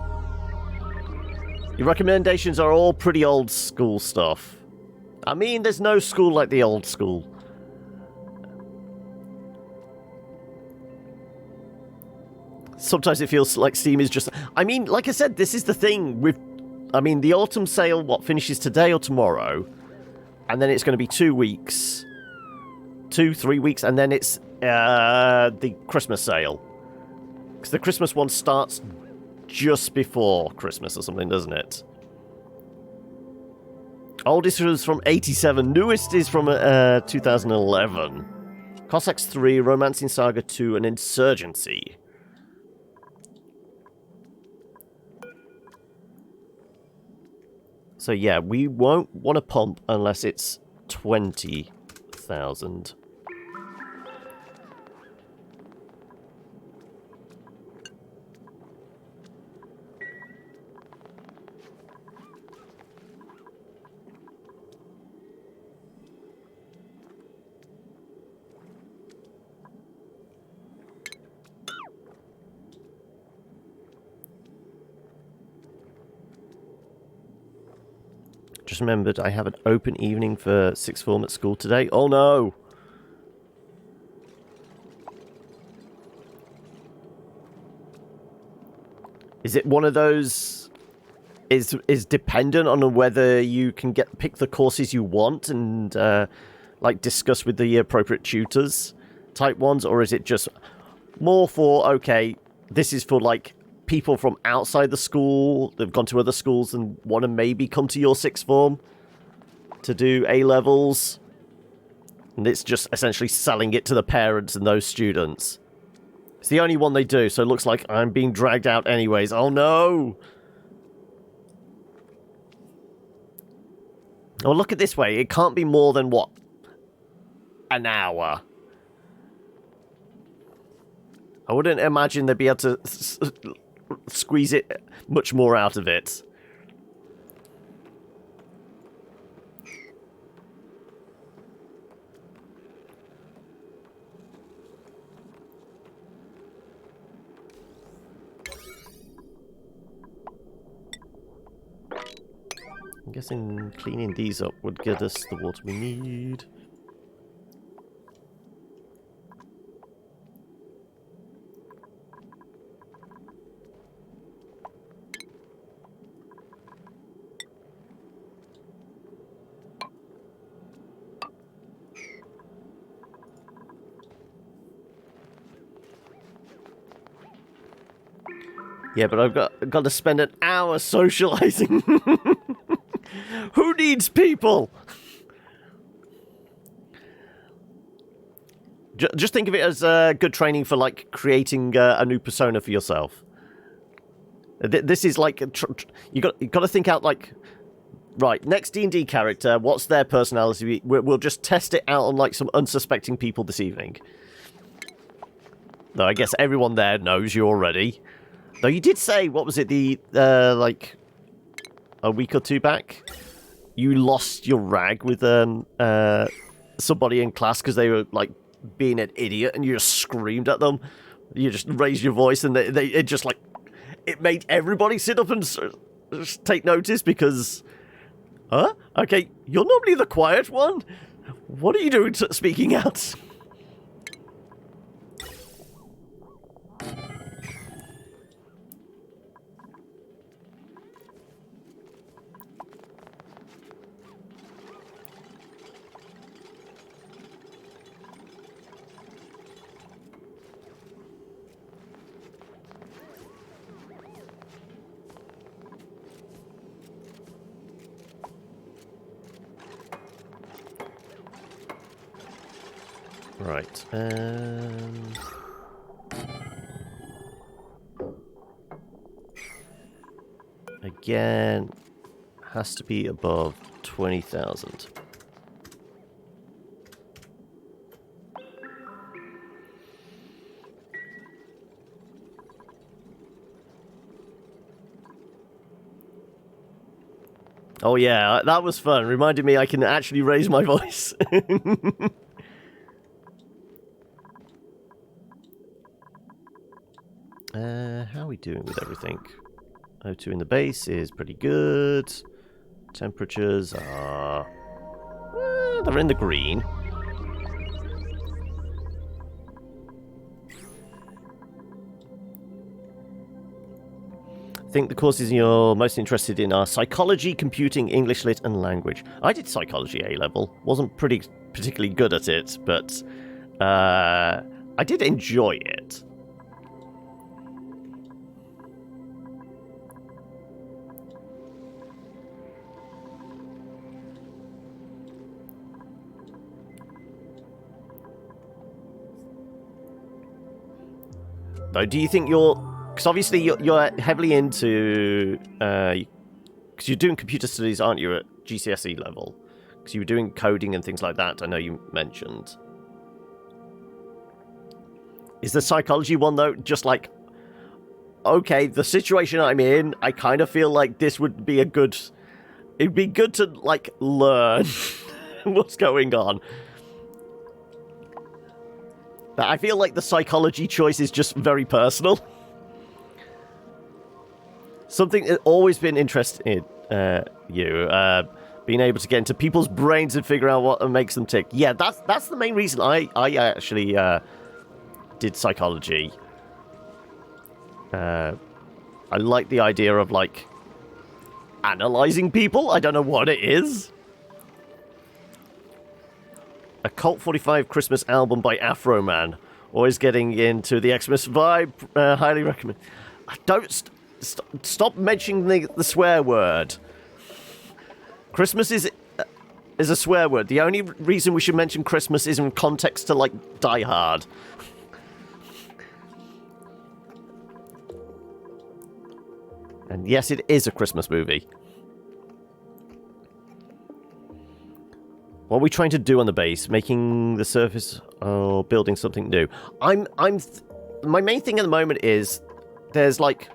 Your recommendations are all pretty old school stuff. I mean, there's no school like the old school. Sometimes it feels like Steam is just... I mean, like I said, this is the thing with... I mean, the autumn sale, finishes today or tomorrow? And then it's going to be 2 weeks. 2-3 weeks, and then it's the Christmas sale. Because the Christmas one starts just before Christmas or something, doesn't it? Oldest is from 87. Newest is from 2011. Cossacks 3, Romancing Saga 2, and Insurgency. So yeah, we won't want to pump unless it's 20,000. Just remembered I have an open evening for sixth form at school today. Oh no! Is it one of those... is dependent on whether you can pick the courses you want and like discuss with the appropriate tutors type ones, or is it just more for, okay, this is for like people from outside the school that have gone to other schools and want to maybe come to your sixth form to do A-levels, and it's just essentially selling it to the parents and those students? It's the only one they do, so it looks like I'm being dragged out anyways. Oh no! Oh, look at this way. It can't be more than, what? An hour. I wouldn't imagine they'd be able to squeeze it much more out of it. I'm guessing cleaning these up would get us the water we need. Yeah, but I've got to spend an hour socializing. Who needs people? Just think of it as good training for, like, creating a new persona for yourself. This is like you got to think out, like, right, next D&D character, what's their personality? We'll just test it out on like some unsuspecting people this evening. Though I guess everyone there knows you already. Though you did say, what was it, like a week or two back, you lost your rag with somebody in class because they were like being an idiot, and you just screamed at them. You just raised your voice, and it just like, it made everybody sit up and just take notice because, huh? Okay, you're normally the quiet one. What are you doing speaking out? Right, again, has to be above 20,000. Oh yeah, that was fun. Reminded me I can actually raise my voice. How are we we doing with everything? O2 in the base is pretty good. Temperatures are... they're in the green. I think the courses you're most interested in are psychology, computing, English lit, and language. I did psychology A-level. Wasn't particularly good at it, but I did enjoy it. Though, do you think you're... Because obviously you're heavily into... Because you're doing computer studies, aren't you, at GCSE level? Because you were doing coding and things like that, I know you mentioned. Is the psychology one, though, just like... Okay, the situation I'm in, I kind of feel like this would be a good... It'd be good to, like, learn what's going on. But I feel like the psychology choice is just very personal. Something that's always been interested in being able to get into people's brains and figure out what makes them tick. Yeah, that's the main reason I actually did psychology. I like the idea of, like, analyzing people. I don't know what it is. A Cult 45 Christmas album by Afro Man. Always getting into the Xmas vibe. Highly recommend. Don't stop mentioning the swear word. Christmas is a swear word. The only reason we should mention Christmas is in context to, like, Die Hard. And yes, it is a Christmas movie. What are we trying to do on the base? Making the surface or building something new? My main thing at the moment is there's, like,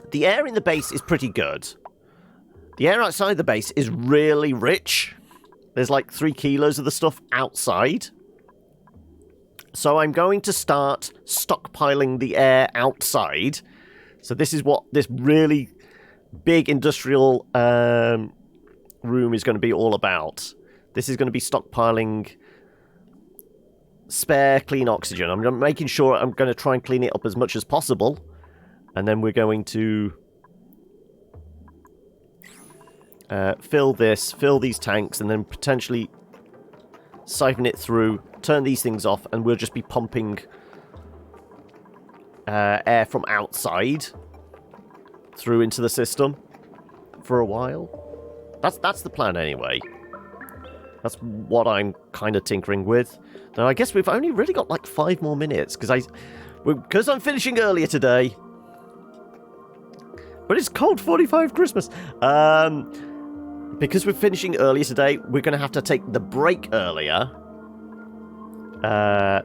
the air in the base is pretty good. The air outside the base is really rich. There's like 3 kilos of the stuff outside. So I'm going to start stockpiling the air outside. So this is what this really big industrial room is going to be all about. This is going to be stockpiling spare clean oxygen. I'm making sure I'm going to try and clean it up as much as possible. And then we're going to fill these tanks, and then potentially siphon it through, turn these things off, and we'll just be pumping air from outside through into the system for a while. That's the plan anyway. That's what I'm kind of tinkering with. Though I guess we've only really got like 5 more minutes, because I'm finishing earlier today. But it's Cold 45 Christmas. Because we're finishing earlier today, we're going to have to take the break earlier.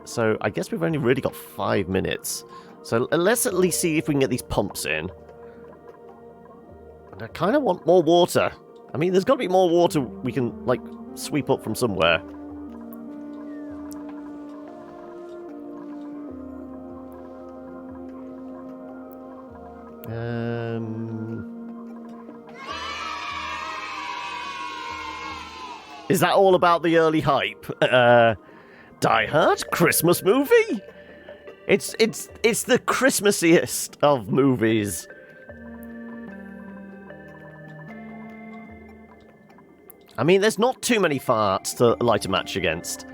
So I guess we've only really got 5 minutes. So let's at least see if we can get these pumps in. And I kind of want more water. I mean, there's got to be more water we can, like, sweep up from somewhere. Is that all about the early hype? Die Hard? Christmas movie? It's the Christmassiest of movies. I mean, there's not too many farts to light a match against.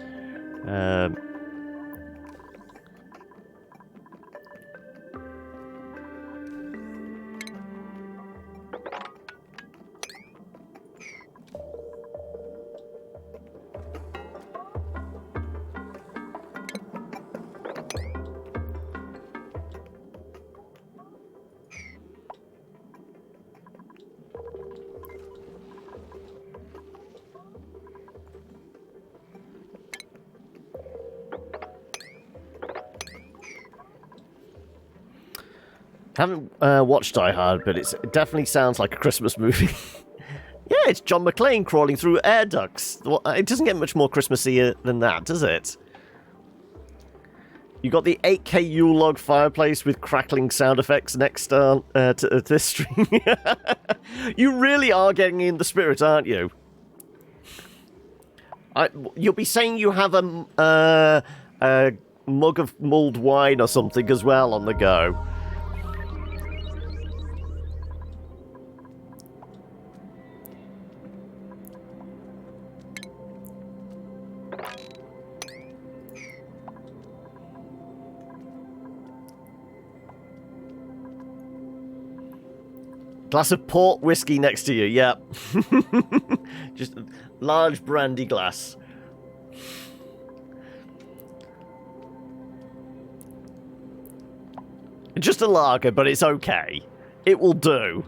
Haven't watched Die Hard, but it definitely sounds like a Christmas movie. Yeah, it's John McClane crawling through air ducts. It doesn't get much more Christmassy than that, does it? You got the 8K Yule log fireplace with crackling sound effects next to this stream. You really are getting in the spirit, aren't you? You'll be saying you have a mug of mulled wine or something as well on the go. Glass of port whiskey next to you, yep. Just a large brandy glass. Just a lager, but it's okay. It will do.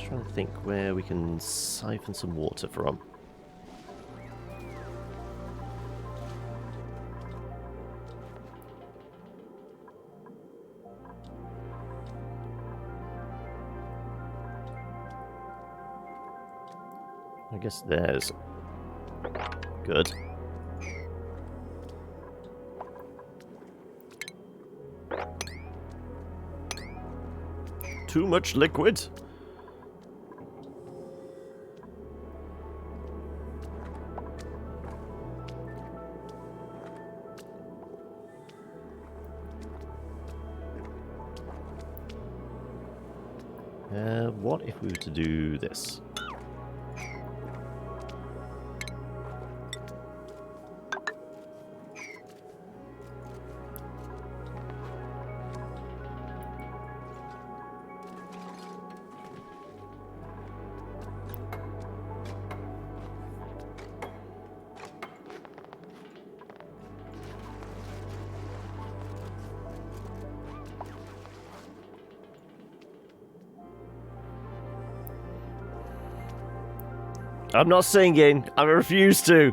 Trying to think where we can siphon some water from. I guess there's good. Too much liquid. What if we were to do this? I'm not singing. I refuse to.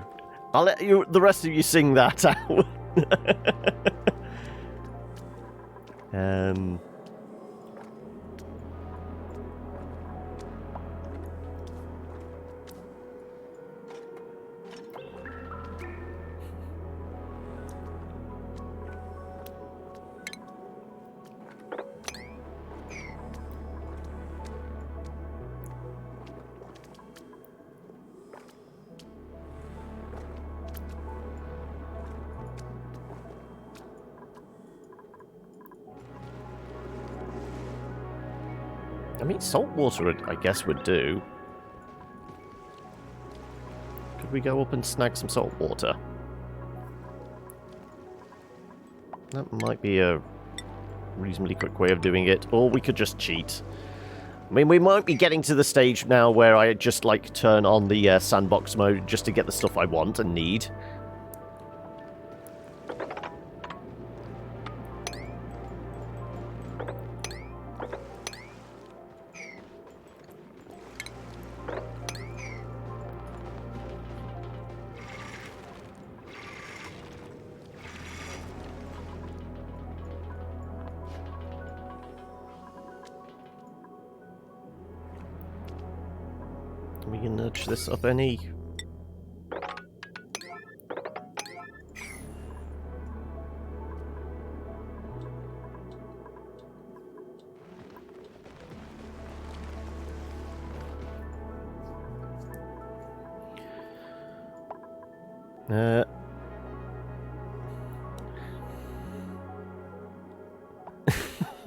I'll let you, the rest of you, sing that out. I mean, salt water, I guess, would do. Could we go up and snag some salt water? That might be a reasonably quick way of doing it. Or we could just cheat. I mean, we might be getting to the stage now where I just, like, turn on the sandbox mode just to get the stuff I want and need. We can nudge this up any.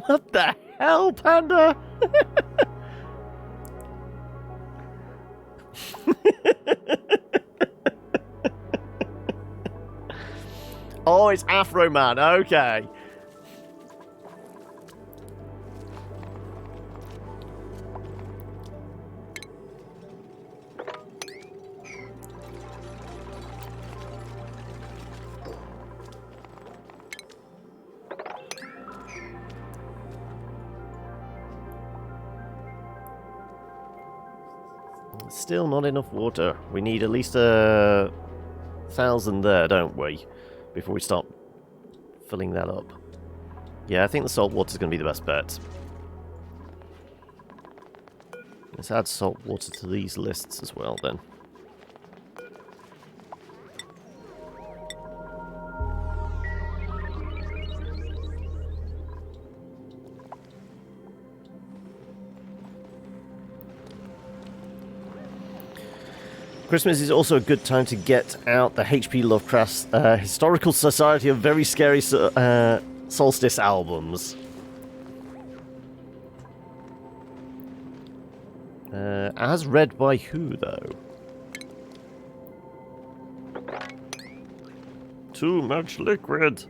What the hell, Panda? Oh, it's Afro Man. Okay. Still not enough water. We need at least 1,000 there, don't we? Before we start filling that up. Yeah, I think the salt water is going to be the best bet. Let's add salt water to these lists as well, then. Christmas is also a good time to get out the H.P. Lovecraft's Historical Society of Very Scary Solstice albums. As read by who, though? Too much liquid.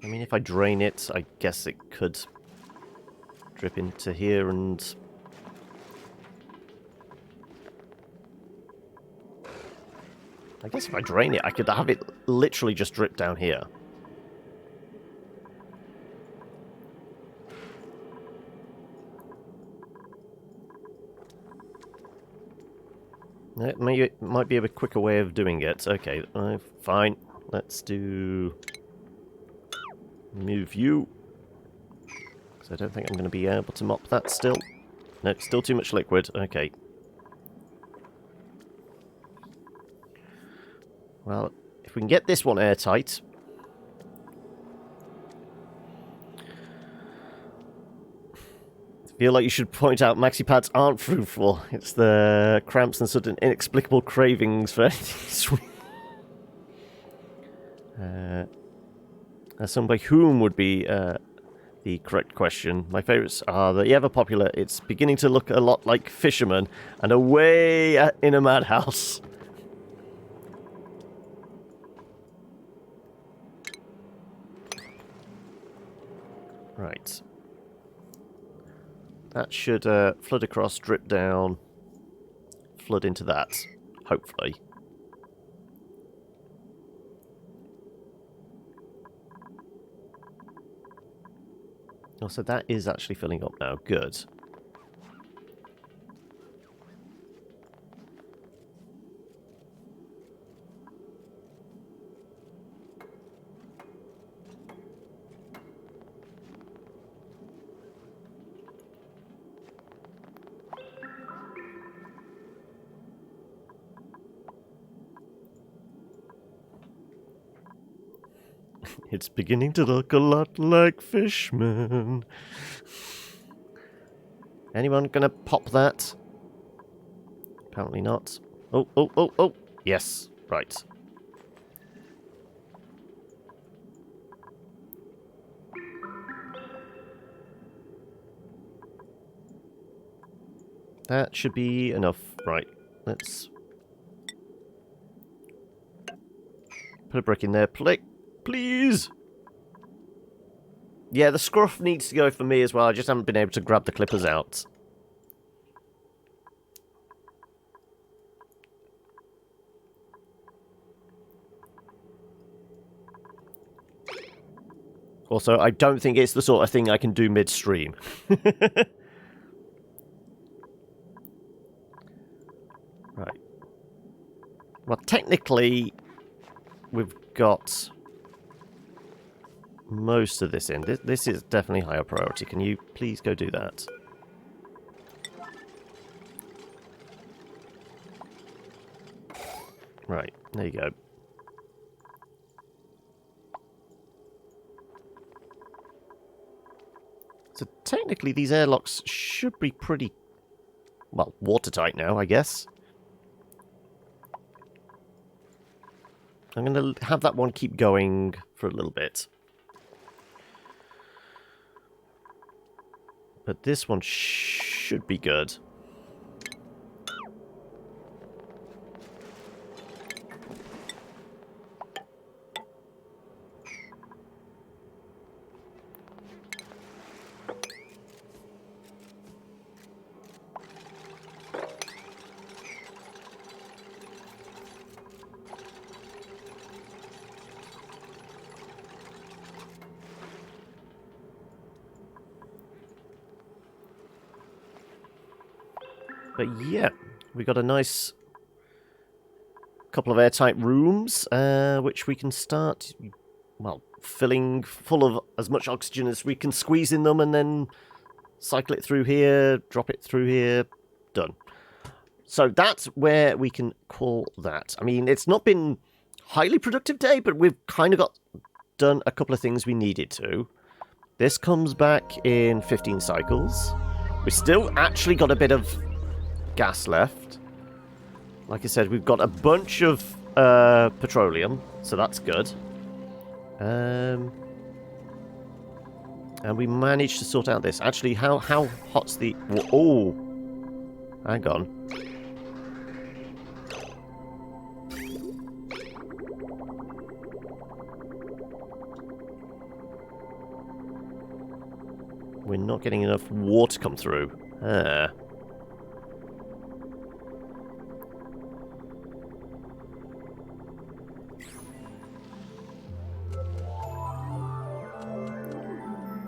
I mean, if I drain it, I guess it could drip into here and... I guess if I drain it, I could have it literally just drip down here. It might be a bit quicker way of doing it. Okay, fine. Let's do... Move you. So I don't think I'm going to be able to mop that still. No, still too much liquid. Okay. Well, if we can get this one airtight... I feel like you should point out maxi pads aren't fruitful. It's the cramps and sudden inexplicable cravings for anything sweet. Some by whom would be the correct question. My favourites are the ever popular It's Beginning to Look a Lot Like Fisherman and Away in a Madhouse. Right. That should flood across, drip down, flood into that, hopefully. Oh, so that is actually filling up now. Good. It's beginning to look a lot like Fishman. Anyone gonna pop that? Apparently not. Oh, oh, oh, oh! Yes, right. That should be enough. Right, let's put a brick in there, please! Yeah, the scruff needs to go for me as well. I just haven't been able to grab the clippers out. Also, I don't think it's the sort of thing I can do midstream. Right. Well, technically, we've got most of this in. This is definitely higher priority. Can you please go do that? Right, there you go. So technically these airlocks should be pretty, well, watertight now, I guess. I'm going to have that one keep going for a little bit. But this one should be good. But yeah, we got a nice couple of airtight rooms, which we can start, well, filling full of as much oxygen as we can squeeze in them, and then cycle it through here, drop it through here, done. So that's where we can call that. I mean, it's not been highly productive day, but we've kind of done a couple of things we needed to. This comes back in 15 cycles. We still actually got a bit of gas left. Like I said, we've got a bunch of petroleum, so that's good. And we managed to sort out this. Actually, how hot's the... Oh! Hang on. We're not getting enough water come through.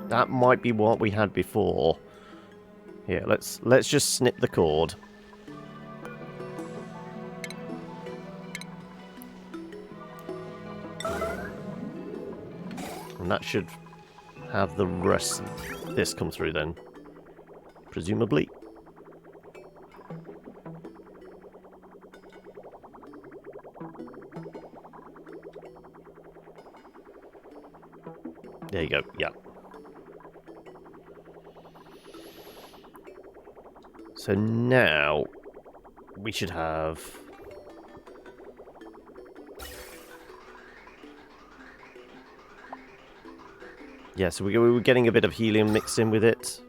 That might be what we had before. Here, let's just snip the cord. And that should have the rest of this come through then. Presumably. There you go, yeah. So now we should have... Yeah, so we were getting a bit of helium mixed in with it.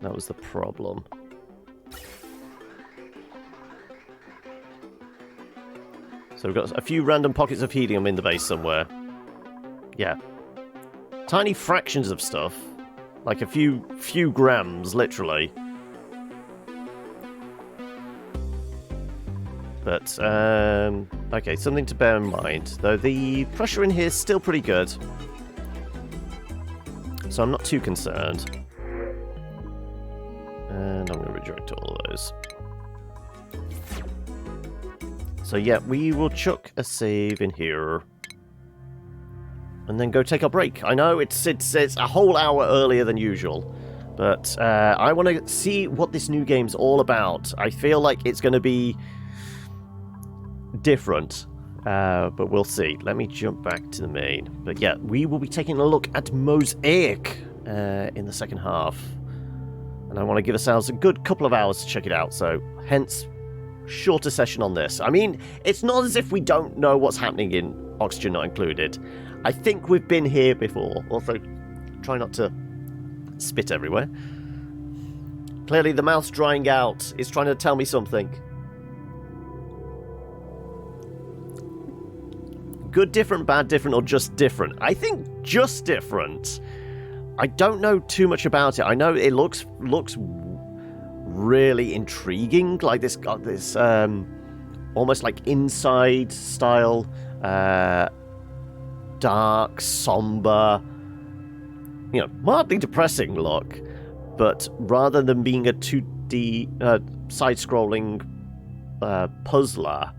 That was the problem. So we've got a few random pockets of helium in the base somewhere. Yeah. Tiny fractions of stuff. Like a few grams, literally. But, okay, something to bear in mind. Though the pressure in here is still pretty good. So I'm not too concerned. And I'm going to redirect all of those. So yeah, we will chuck a save in here. And then go take our break. I know it's a whole hour earlier than usual. But I want to see what this new game's all about. I feel like it's going to be different. But we'll see. Let me jump back to the main. But yeah, we will be taking a look at Mosaic in the second half. And I want to give ourselves a good couple of hours to check it out. So, hence, shorter session on this. I mean, it's not as if we don't know what's happening in Oxygen Not Included. I think we've been here before. Also, try not to spit everywhere. Clearly, the mouth's drying out. It's trying to tell me something. Good, different, bad, different, or just different? I think just different. I don't know too much about it. I know it looks really intriguing. Like this got this almost like Inside style, dark, somber, you know, mildly depressing look. But rather than being a 2D side-scrolling puzzler,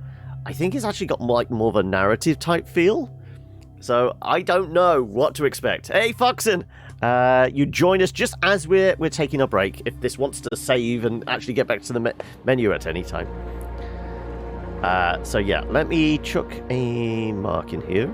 I think it's actually got like more of a narrative type feel. So I don't know what to expect. Hey, Foxen! You join us just as we're taking a break, if this wants to save and actually get back to the menu at any time. So yeah, let me chuck a mark in here.